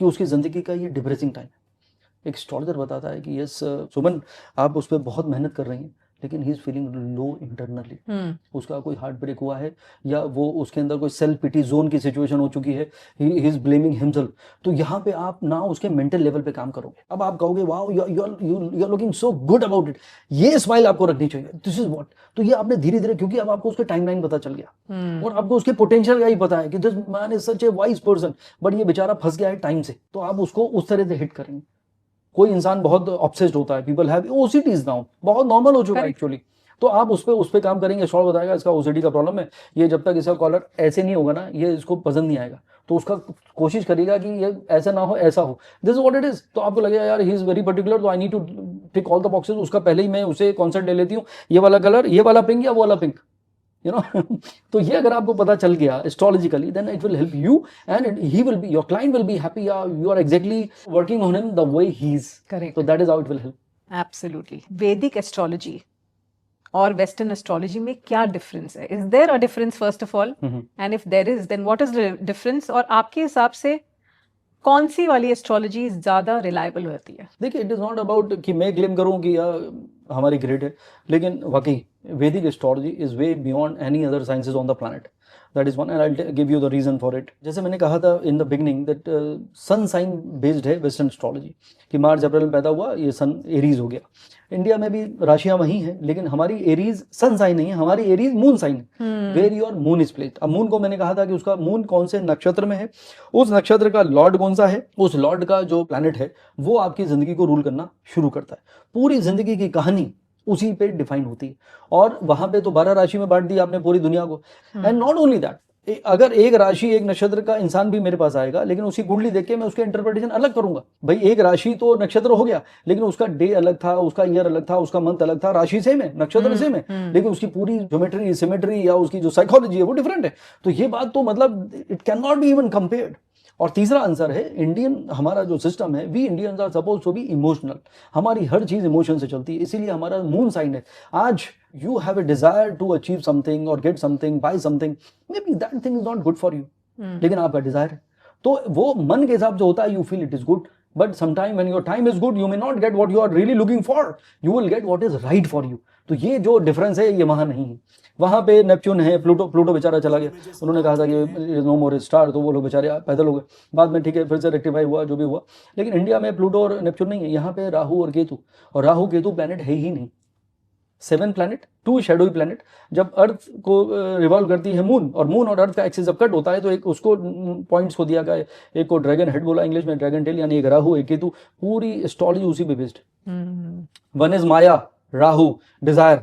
कि उसकी जिंदगी का ये डिप्रेसिंग टाइम है। एक एस्ट्रोलॉजर बताता है कि यस सुमन, आप उस पर बहुत मेहनत कर रही हैं, लेकिन he is feeling low internally. उसका कोई हार्ट ब्रेक हुआ है, या वो उसके अंदर कोई सेल्फ पिटी जोन की सिचुएशन हो चुकी है, ही इज ब्लेमिंग हिमसेल्फ। तो यहाँ पे आप ना उसके मेंटल लेवल पे काम करोगे। अब आप कहोगे wow you are looking so good about it, ये स्माइल आपको रखनी चाहिए, दिस इज व्हाट। तो ये आपने धीरे धीरे, क्योंकि अब आपको उसके टाइमलाइन पता चल गया, और आपको उसके पोटेंशियल का ही पता है कि this man is such A wise person, but ये बेचारा फंस गया है टाइम से। तो आप उसको उस तरह से हिट करेंगे। कोई इंसान बहुत ऑब्सेस्ड होता है, पीपल हैव ओसीडीज नाउ, बहुत नॉर्मल हो चुका है एक्चुअली। तो आप उस पे काम करेंगे। एस्ट्रोलॉजर बताएगा इसका ओसीडी का प्रॉब्लम है, ये जब तक इसका कॉलर ऐसे नहीं होगा ना, ये इसको पसंद नहीं आएगा। तो उसका कोशिश करेगा कि ये ऐसा ना हो, ऐसा हो, this is what it is. तो आपको लगेगा यार ही इज वेरी पर्टिकुलर, तो I need to tick all the boxes, उसका पहले ही मैं उसे कॉन्सेप्ट ले लेती हूँ, ये वाला कलर, ये वाला पिंक या वो वाला पिंक, यू नो तो ये अगर आपको पता चल गया astrologically, then it will help you and he will be, your client will be happy, you are exactly working on him the way he is, correct, तो that is how it will help. Absolutely. Vedic astrology और western astrology में क्या difference है? Is there a difference first of all, and if there is then what is the difference, और आपके हिसाब से कौन सी वाली एस्ट्रोलॉजी ज्यादा रिलायबल होती है? देखिए, इट इज़ नॉट अबाउट कि मैं क्लेम करूं कि हमारी ग्रेट है, लेकिन वाकई Vedic astrology is way beyond any other sciences on the planet, that is one, and I will give you the reason for it. जैसे मैंने कहा था in the beginning that sun sign based है वेस्टर्न एस्ट्रोलॉजी, कि March अप्रैल में पैदा हुआ, ये सन एरीज हो गया। इंडिया में भी राशियां वही हैं, लेकिन हमारी एरीज सन साइन नहीं है, हमारी एरीज मून साइन है, where your moon is placed. अब मून को मैंने कहा था कि उसका मून कौन से नक्षत्र में है, उस नक्षत्र का लॉर्ड कौन सा है, उस लॉर्ड का जो प्लैनेट है वो आपकी जिंदगी को रूल करना शुरू करता है। पूरी जिंदगी की कहानी उसी पे डिफाइन होती है, और वहां पे तो 12 राशि में बांट दी आपने पूरी दुनिया को। एंड नॉट ओनली दैट, अगर एक राशि एक नक्षत्र का इंसान भी मेरे पास आएगा, लेकिन उसकी कुंडली देख के मैं उसके इंटरप्रिटेशन अलग करूंगा। भाई एक राशि तो नक्षत्र हो गया, लेकिन उसका डे अलग था, उसका ईयर अलग था, उसका मंथ अलग था, राशि सेम है, नक्षत्र सेम है, लेकिन उसकी पूरी ज्योमेट्री, सिमेट्री या उसकी जो साइकोलॉजी है वो डिफरेंट है। तो ये बात तो मतलब it can not be even compared. और तीसरा आंसर है इंडियन, हमारा जो सिस्टम है, we Indians are suppose to be emotional, हमारी हर चीज इमोशन से चलती है, इसीलिए हमारा मून साइन है। आज you have a desire to achieve something और get something, buy something, may be that thing is not good for you, लेकिन आपका डिजायर है, तो वो मन के हिसाब से होता है, you feel it is good, but sometime when your time is good, you may not get what you are really looking for, you will get what is right for you. तो ये जो डिफरेंस है ये वहां नहीं है। वहां पे नेपच्यून है, प्लूटो बेचारा चला गया, उन्होंने कहा था कि नो मोर स्टार, तो वो लोग बेचारे पैदल हो गए, बाद में ठीक है फिर से रेक्टिफाई हुआ जो भी हुआ। लेकिन इंडिया में प्लूटो और नेपच्यून नहीं है, यहाँ पे राहु और केतु, और राहु केतु प्लैनेट है ही नहीं। 7 प्लैनेट, 2 शैडोई प्लैनेट। जब अर्थ को रिवॉल्व करती है मून, और मून और अर्थ का एक्सिस जब कट होता है, तो एक उसको पॉइंट्स को दिया गया, एक को ड्रैगन हेड बोला इंग्लिश में, ड्रैगन टेल, यानी एक राहु एक केतु, पूरी एस्ट्रोलॉजी उसी पे बेस्ड। वन इज माया, राहु डिजायर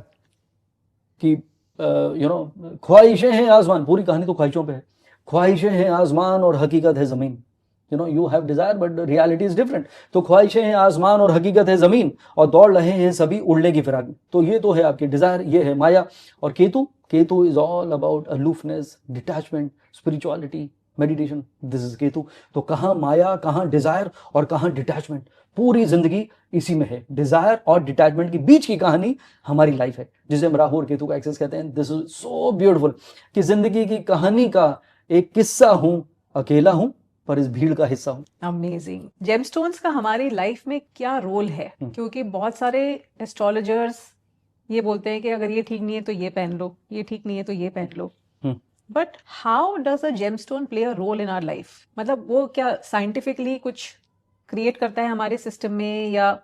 की, यू नो ख्वाहिशें हैं आसमान, पूरी कहानी तो ख्वाहिशों पे है, ख्वाहिशें हैं आसमान और हकीकत है जमीन, you know you have Dzire but reality is different. तो ख्वाहिशें हैं आसमान और हकीकत है जमीन, और दौड़ रहे हैं सभी उड़ने की फिराक में। तो ये तो है आपकी डिजायर, ये है माया। और Ketu, Ketu is all about aloofness, detachment, spirituality, meditation, this is Ketu. तो कहाँ माया, कहाँ डिजायर और कहाँ डिटैचमेंट, पूरी जिंदगी इसी में है। डिजायर और डिटैचमेंट के बीच की कहानी हमारी लाइफ है, जिसे हम राहु और केतु का एक्सेस कहते हैं। दिस इज सो ब्यूटीफुल कि जिंदगी की कहानी का एक किस्सा हूं, अकेला हूं पर इस भीड़ का हिस्सा हूं। अमेजिंग। जेमस्टोन्स का हमारी लाइफ में क्या रोल है? क्योंकि बहुत सारे एस्ट्रोलॉजर्स ये बोलते हैं कि अगर ये ठीक नहीं है तो ये पहन लो, ये ठीक नहीं है तो ये पहन लो, but how does a gemstone play a role in our life? मतलब वो क्या साइंटिफिकली कुछ क्रिएट करता है हमारे सिस्टम में, या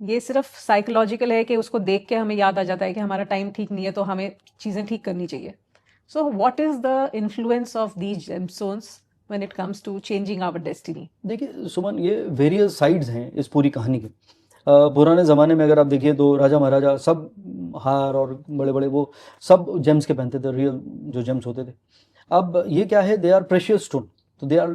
ये सिर्फ साइकोलॉजिकल है कि उसको देख के हमें याद आ जाता है कि हमारा टाइम ठीक नहीं है तो हमें चीजें ठीक करनी चाहिए? So what is the influence of these gemstones when it comes to changing our destiny? देखिए सुमन, ये वेरियस साइड्स हैं इस पूरी कहानी के। पुराने ज़माने में अगर आप देखिए तो राजा महाराजा सब हार और बड़े बड़े वो सब जेम्स के पहनते थे, रियल जो जेम्स होते थे। अब ये क्या है, दे आर प्रेशियस स्टोन, तो they are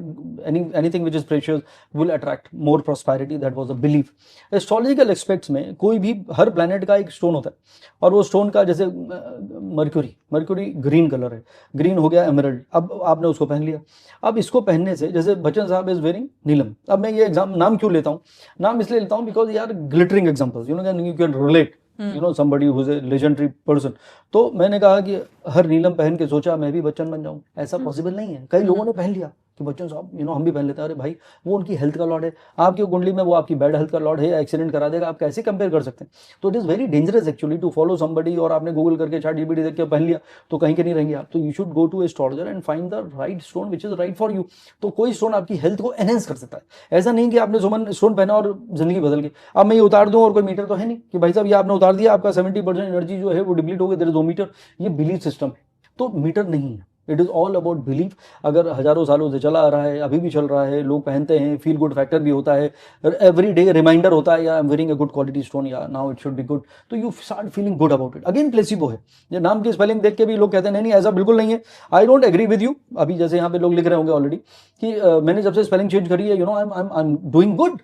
anything which is precious will attract more prosperity, that was a belief. Astrological aspects में कोई भी, हर प्लैनेट का एक स्टोन होता है, और वो स्टोन का जैसे मर्क्यूरी ग्रीन कलर है, ग्रीन हो गया एमरल्ड, अब आपने उसको पहन लिया। अब इसको पहनने से, जैसे बच्चन साहब इज वेयरिंग नीलम, अब मैं ये नाम क्यों लेता हूँ, नाम इसलिए लेता हूँ बिकॉज यार glittering examples, you can relate, you know somebody who is a legendary person. तो मैंने कहा कि हर नीलम पहन के सोचा मैं भी बच्चन बन जाऊं, ऐसा पॉसिबल नहीं है। कई लोगों ने पहन लिया कि बच्चन साहब, यू नो हम भी पहन लेते हैं। अरे भाई, वो उनकी हेल्थ का लॉर्ड है, आपकी कुंडली में वो आपकी बैड हेल्थ का लॉर्ड है, एक्सीडेंट करा देगा, आप कैसे कंपेयर कर सकते हैं? तो it is very dangerous actually to follow somebody, और आपने गूगल करके चैट जीपीटी देख के पहन लिया तो कहीं के नहीं रहेंगे आप। तो you should go to astrologer and find the right stone which is right for you. तो कोई स्टोन आपकी हेल्थ को एनहेंस कर सकता है। ऐसा नहीं कि आपने सुमन स्टोन पहना और जिंदगी बदल गई। अब मैं ये उतार दूं और कोई मीटर तो है नहीं कि भाई साहब ये आपने उतार दिया, आपका 70% एनर्जी जो है वो डिप्लीट हो गई, देयर इज नो मीटर। ये बिलीफ सिस्टम है, तो मीटर नहीं है। It is all about belief. अगर हजारों सालों से चला आ रहा है, अभी भी चल रहा है, लोग पहनते हैं, फील गुड फैक्टर भी होता है, एवरी डे रिमाइंडर होता है, या I am wearing a good quality stone, या now it should be good, तो you start feeling good about it. Again placebo है, ये नाम की स्पेलिंग देख के भी लोग कहते हैं नहीं ऐसा बिल्कुल नहीं है। I don't agree with you. अभी जैसे यहाँ पे लोग लिख रहे होंगे ऑलरेडी कि मैंने जब से स्पेलिंग चेंज करी है, you no I am doing good,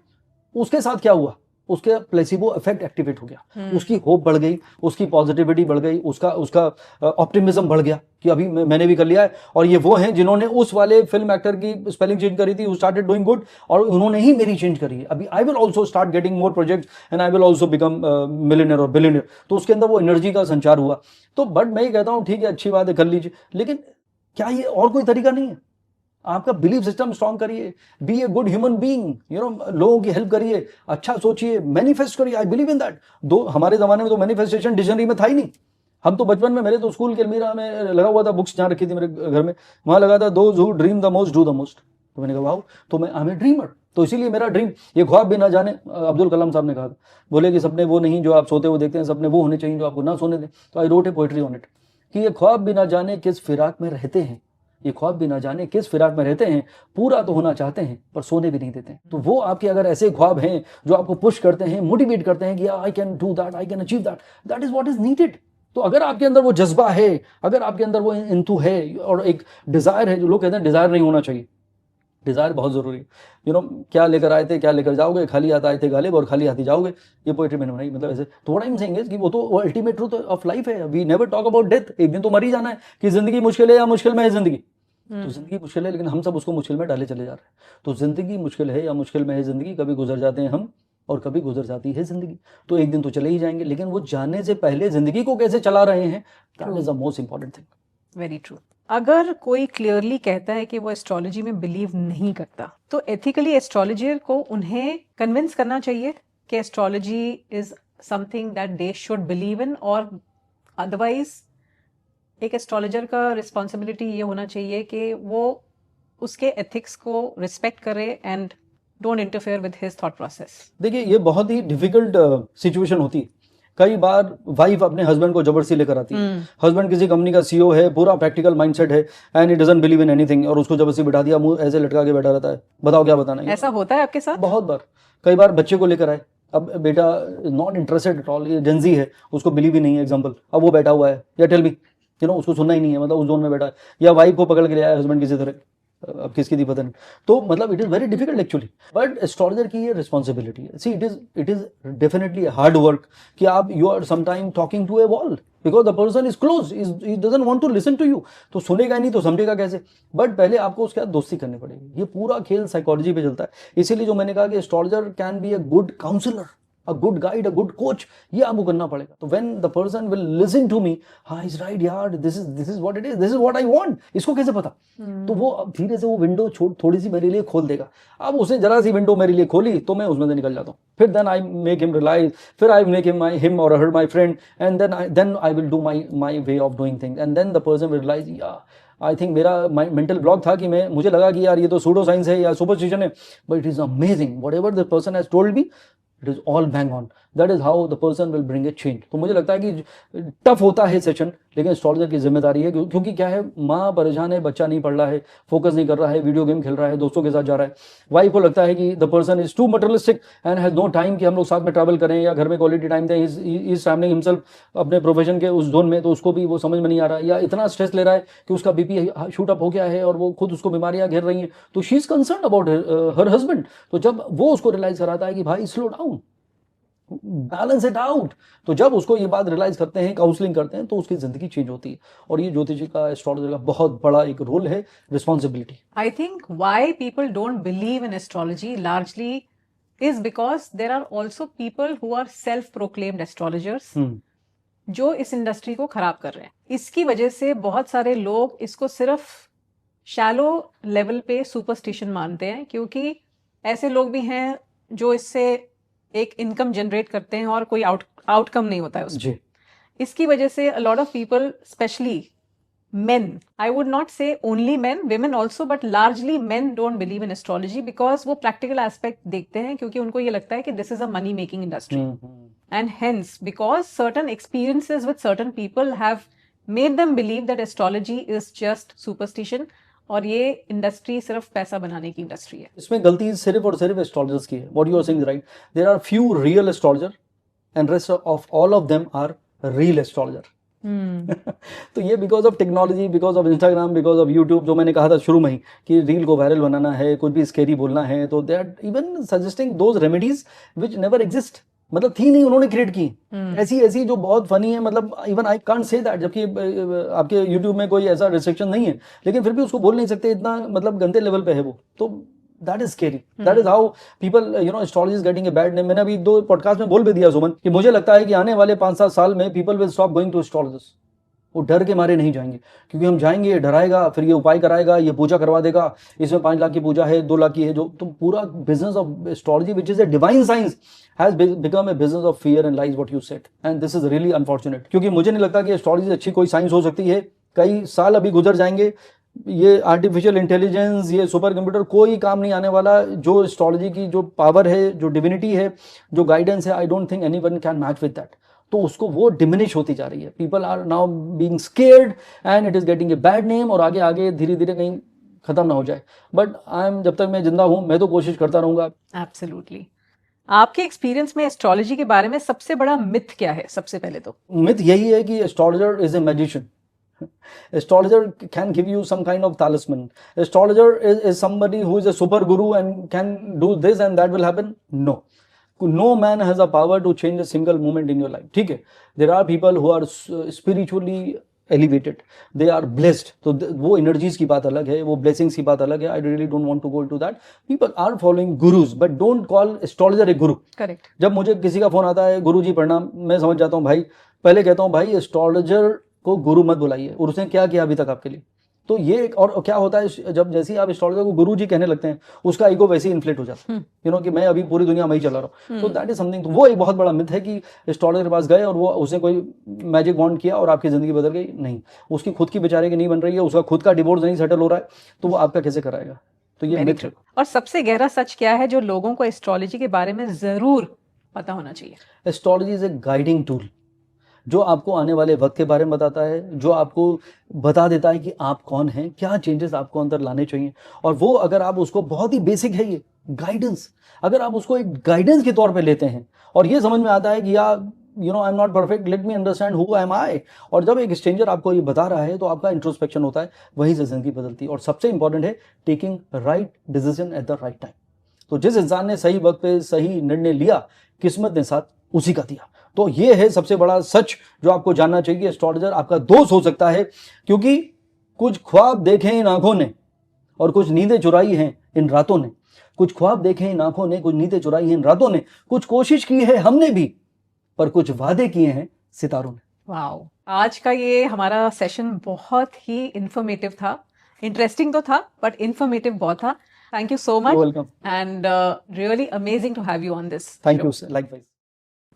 उसके साथ क्या हुआ? उसके प्लेसिबो इफेक्ट एक्टिवेट हो गया, उसकी होप बढ़ गई, उसकी पॉजिटिविटी बढ़ गई, उसका ऑप्टिमिज्म बढ़ गया कि अभी मैंने भी कर लिया है। और ये वो हैं जिन्होंने उस वाले फिल्म एक्टर की स्पेलिंग चेंज करी थी, स्टार्टेड डूइंग गुड, और उन्होंने ही मेरी चेंज करी है। अभी I will also start getting more project and I will also become millionaire और बिलियनर। तो उसके अंदर वो एनर्जी का संचार हुआ। तो बट मैं ये कहता हूँ ठीक है, अच्छी बात है, कर लीजिए, लेकिन क्या ये और कोई तरीका नहीं है? आपका बिलीफ सिस्टम स्ट्रांग करिए, be a good human being, लोगों की हेल्प करिए, अच्छा सोचिए, मैनिफेस्ट करिए। I believe in that. हमारे जमाने में तो मैनिफेस्टेशन डिक्शनरी में था ही नहीं। हम तो बचपन में, मेरे तो स्कूल के अलमीरा में लगा हुआ था, बुक्स जहाँ रखी थी मेरे घर में, वहां लगा था those who dream the most do the most. तो मैंने कहा वाह, तो मैं आई एम ए ड्रीमर, तो इसीलिए मेरा ड्रीम, ये ख्वाब भी ना जाने, अब्दुल कलाम साहब ने कहा था, बोले कि सपने वो नहीं जो आप सोते हुए देखते हैं, सपने वो होने चाहिए जो आपको ना सोने दें। तो I wrote a poetry on it कि ये ख्वाब भी ना जाने किस फिराक में रहते हैं, ये ख्वाब भी ना जाने किस फिराक में रहते हैं, पूरा तो होना चाहते हैं पर सोने भी नहीं देते हैं। तो वो आपके अगर ऐसे ख्वाब हैं जो आपको पुश करते हैं, मोटिवेट करते हैं कि I can do that, I can achieve that, that is what is needed. तो अगर आपके अंदर वो जज्बा है, अगर आपके अंदर वो इंतु है और एक डिजायर है, जो लोग कहते हैं डिजायर नहीं होना चाहिए, डिजायर बहुत जरूरी है। क्या लेकर आए थे क्या लेकर जाओगे, खाली हाथ आए थे गालिब और खाली हाथी जाओगे, ये पोएट्री मैंने बनाई। मतलब ऐसे थोड़ा ही सेइंग कि वो तो अल्टीमेट ट्रूथ ऑफ लाइफ है। We never talk about death, एक दिन तो मर ही जाना है। कि जिंदगी मुश्किल है या मुश्किल में है जिंदगी, तो जिंदगी मुश्किल है, लेकिन हम सब उसको मुश्किल में डाले चले जा रहे हैं। तो जिंदगी मुश्किल है या मुश्किल में है जिंदगी, कभी गुजर जाते हैं हम और कभी गुजर जाती है जिंदगी। तो एक दिन तो चले ही जाएंगे, लेकिन वो जाने से पहले जिंदगी को कैसे चला रहे हैं, that is the most important thing. Very true. अगर कोई क्लियरली कहता है कि वो एस्ट्रोलॉजी में बिलीव नहीं करता, तो एथिकली एस्ट्रोलॉजर को उन्हें कन्विंस करना चाहिए कि astrology is something that they should believe in, और अदरवाइज एक एस्ट्रोलॉजर का रिस्पॉन्सिबिलिटी ये होना चाहिए कि वो उसके एथिक्स को रिस्पेक्ट करे and don't interfere with his thought process. देखिए, ये बहुत ही डिफिकल्ट सिचुएशन होती है। कई बार वाइफ अपने हस्बैंड को जबरदस्ती लेकर आती है। हस्बैंड किसी कंपनी का सीईओ है, पूरा प्रैक्टिकल माइंडसेट है, and he doesn't believe in anything, और उसको जबरदस्ती बिठा दिया, मुंह ऐसे लटका के बैठा रहता है, बताओ क्या बताना है। ऐसा होता है आपके साथ? बहुत बार। कई बार बच्चे को लेकर आए, अब बेटा नॉट इंटरेस्टेड एट ऑल, ये जेंजी है, उसको बिलीव ही नहीं है, एग्जाम्पल, अब वो बैठा हुआ है, या टेल मी, उसको सुनना ही नहीं है, मतलब उस जोन में बैठा है। या वाइफ को पकड़ के ले आया हस्बैंड किसी तरह, अब किसकी थी पता नहीं। तो मतलब it is very difficult actually, but astrologer की ये रिस्पॉन्सिबिलिटी है। See it is definitely hard work कि आप you are sometime talking to a wall, because the person is close, he doesn't want to listen to you. तो सुनेगा नहीं तो समझेगा कैसे? बट पहले आपको उसके साथ दोस्ती करनी पड़ेगी। ये पूरा खेल साइकोलॉजी पे चलता है। इसीलिए जो मैंने कहा कि astrologer can be a good counsellor, a good guide, a good coach, ये आपको करना पड़ेगा। तो when the person will listen to me, हाँ he's right यार, this is what it is, this is what I want, इसको कैसे पता? तो वो अब धीरे से वो विंडो थोड़ी सी मेरे लिए खोल देगा। अब उसने जरा सी विंडो मेरे लिए खोली तो मैं उसमें से निकल जाता हूँ। फिर then I make him realize, फिर I make him or her my friend, and then I will do my way of doing things, and then the person will realize, yeah, I think मेरा mental block था कि मुझे लगा कि यार ये तो सूडो साइंस है या सुपरस्टिशन है, but it is amazing what ever the person has told me, it is all bang on, that is how the person will bring a change. तो मुझे लगता है कि टफ होता है सेशन, लेकिन एस्ट्रोलॉजर की जिम्मेदारी है, क्योंकि क्या है, माँ परेशान है, बच्चा नहीं पढ़ रहा है, फोकस नहीं कर रहा है, वीडियो गेम खेल रहा है, दोस्तों के साथ जा रहा है। वाइफ को लगता है कि the person is too materialistic and has no time कि हम लोग साथ में ट्रैवल करें या घर में क्वालिटी टाइम दें, इज फैमिली हिमसेल्फ अपने प्रोफेशन के उस जोन में, तो उसको भी वो समझ में नहीं आ रहा है, या इतना स्ट्रेस ले रहा है कि उसका बीपी शूट अप हो गया है और वो खुद उसको बीमारियां घेर रही हैं, तो she is concern about her husband. तो जब वो उसको रियलाइज कराता है कि भाई slow down, balance it out, तो जब उसको ये बात रियलाइज करते हैं, काउंसलिंग करते हैं, तो उसकी जिंदगी चेंज होती है। और ये ज्योतिषी का, एस्ट्रोलॉजर का बहुत बड़ा एक रोल है, responsibility. I think why people don't believe in astrology largely is because there are also people who are self proclaimed astrologers जो इस इंडस्ट्री को खराब कर रहे हैं। इसकी वजह से बहुत सारे लोग इसको सिर्फ शैलो लेवल पे सुपरस्टिशन मानते हैं, क्योंकि ऐसे लोग भी हैं जो इससे एक इनकम जनरेट करते हैं और कोई आउटकम नहीं होता है उसमें। इसकी वजह से a lot of people, especially men, I would not say only men, women also, but largely men don't believe in astrology because वो practical aspect देखते हैं, क्योंकि उनको ये लगता है कि this is a money making industry, and hence because certain experiences with certain people have made them believe that astrology is just superstition और ये इंडस्ट्री सिर्फ पैसा बनाने की इंडस्ट्री है। इसमें गलती सिर्फ और सिर्फ एस्ट्रोलॉजर्स की है। What you are saying is right, there are few real astrologer and rest of all of them are real astrologer. तो ये because of technology, because of Instagram, because of YouTube, जो मैंने कहा था शुरू में ही कि रील को वायरल बनाना है, कुछ भी स्केरी बोलना है, तो they are even suggesting those remedies which never exist, मतलब थी नहीं, उन्होंने क्रिएट की ऐसी ऐसी जो बहुत फनी है, मतलब even I can't say that, जबकि आपके यूट्यूब में कोई ऐसा रिस्ट्रिक्शन नहीं है, लेकिन फिर भी उसको बोल नहीं सकते, इतना मतलब गंदे लेवल पे है वो, तो that is scary, that is how people astrology is getting a bad name. मैंने अभी 2 पॉडकास्ट में बोल भी दिया सुमन कि मुझे लगता है कि आने वाले 5-7 साल में people will stop going to astrologist, वो डर के मारे नहीं जाएंगे, क्योंकि हम जाएंगे, ये डराएगा, फिर ये उपाय कराएगा, ये पूजा करवा देगा, इसमें 5 लाख की पूजा है, 2 लाख की है, जो तो पूरा business of astrology which is a divine science has become a business of fear and lies, what you said, and this is really unfortunate, क्योंकि मुझे नहीं लगता कि एस्ट्रोलॉजी अच्छी कोई साइंस हो सकती है। कई साल अभी गुजर जाएंगे, ये आर्टिफिशियल इंटेलिजेंस, ये सुपर कंप्यूटर कोई काम नहीं आने वाला, जो एस्ट्रोलॉजी की जो पावर है, जो डिविनिटी है, जो गाइडेंस है, I don't think anyone can match with that. तो उसको वो डिमिनिश होती जा रही है, people are now being scared and it is getting a bad name, और आगे आगे धीरे धीरे कहीं खत्म ना हो जाए। बट आई एम, जब तक मैं जिंदा हूं, मैं तो कोशिश करता रहूंगा। एब्सोल्युटली। आपके एक्सपीरियंस में एस्ट्रोलॉजी के बारे में सबसे बड़ा मिथ क्या है? सबसे पहले तो मिथ यही है कि astrologer is a magician, astrologer can give you some kind of talisman, astrologer is somebody who is a super guru and can do this and that will happen. No man has a power to change a single moment in your life, ठीक है? There are people who are spiritually elevated, they are blessed, तो वो energies की बात अलग है, वो blessings की बात अलग है, I really don't want to go into that. People are following gurus but don't call astrologer a guru. Correct. जब मुझे किसी का फोन आता है, गुरु जी प्रणाम, मैं समझ जाता हूँ भाई, पहले कहता हूँ भाई एस्ट्रोलॉजर को गुरु मत बुलाइए, और उसने क्या किया अभी तक आपके लिए, तो ये एक, और क्या होता है जब जैसे ही आप एस्ट्रोलॉजर को गुरु जी कहने लगते हैं, उसका ईगो वैसे ही इन्फ्लेट हो जाता है, कि मैं अभी पूरी दुनिया में ही चला रहा हूँ, तो दैट इज समथिंग। तो वो एक बहुत बड़ा मिथ है कि एस्ट्रोलॉजर के पास गए और वो उसने कोई मैजिक वॉन्ड किया और आपकी जिंदगी बदल गई, नहीं, उसकी खुद की बेचारे की नहीं बन रही है, उसका खुद का डिवोर्स नहीं सेटल हो रहा है, तो वो आपका कैसे कराएगा, तो ये मिथ है। और सबसे गहरा सच क्या है जो लोगों को एस्ट्रोलॉजी के बारे में जरूर पता होना चाहिए? Astrology is a guiding tool, जो आपको आने वाले वक्त के बारे में बताता है, जो आपको बता देता है कि आप कौन हैं, क्या चेंजेस आपको अंदर लाने चाहिए, और वो अगर आप उसको, बहुत ही बेसिक है ये गाइडेंस, अगर आप उसको एक गाइडेंस के तौर पे लेते हैं और ये समझ में आता है कि यार I am not perfect, let me understand who am I, और जब एक स्ट्रेंजर आपको ये बता रहा है तो आपका इंट्रोस्पेक्शन होता है, वहीं से जिंदगी बदलती है। और सबसे इंपॉर्टेंट है taking right decision at the right time, तो जिस इंसान ने सही वक्त पे सही निर्णय लिया, किस्मत ने साथ उसी का दिया। तो ये है सबसे बड़ा सच जो आपको जानना चाहिए। एस्ट्रोलॉजर आपका दोस्त हो सकता है, क्योंकि कुछ ख्वाब देखे इन आंखों ने और कुछ नींदें चुराई हैं इन रातों ने, कुछ ख्वाब देखे इन आंखों ने, कुछ नींदें चुराई हैं इन रातों ने, कुछ कोशिश की है हमने भी, पर कुछ वादे किए हैं सितारों ने। वाओ, आज का ये हमारा सेशन बहुत ही इंफॉर्मेटिव था, इंटरेस्टिंग तो था बट इंफॉर्मेटिव बहुत था। Thank you so much, welcome, and really amazing to have you on this. Thank you likewise.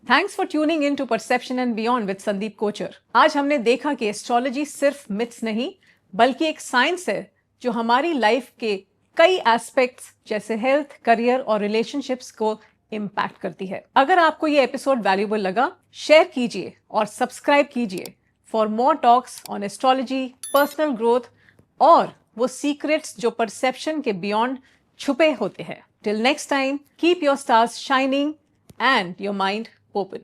Thanks for tuning in to perception and beyond with Sandeep Kochhar. आज हमने देखा कि एस्ट्रोलॉजी सिर्फ मिथ्स नहीं बल्कि एक साइंस है जो हमारी लाइफ के कई एस्पेक्ट्स जैसे हेल्थ, करियर और रिलेशनशिप्स को इम्पैक्ट करती है। अगर आपको ये एपिसोड वैल्यूएबल लगा, शेयर कीजिए और सब्सक्राइब कीजिए for more talks on astrology, personal growth और वो सीक्रेट्स जो परसेप्शन के बियॉन्ड छुपे होते हैं। Till next time, keep your stars shining and your mind open.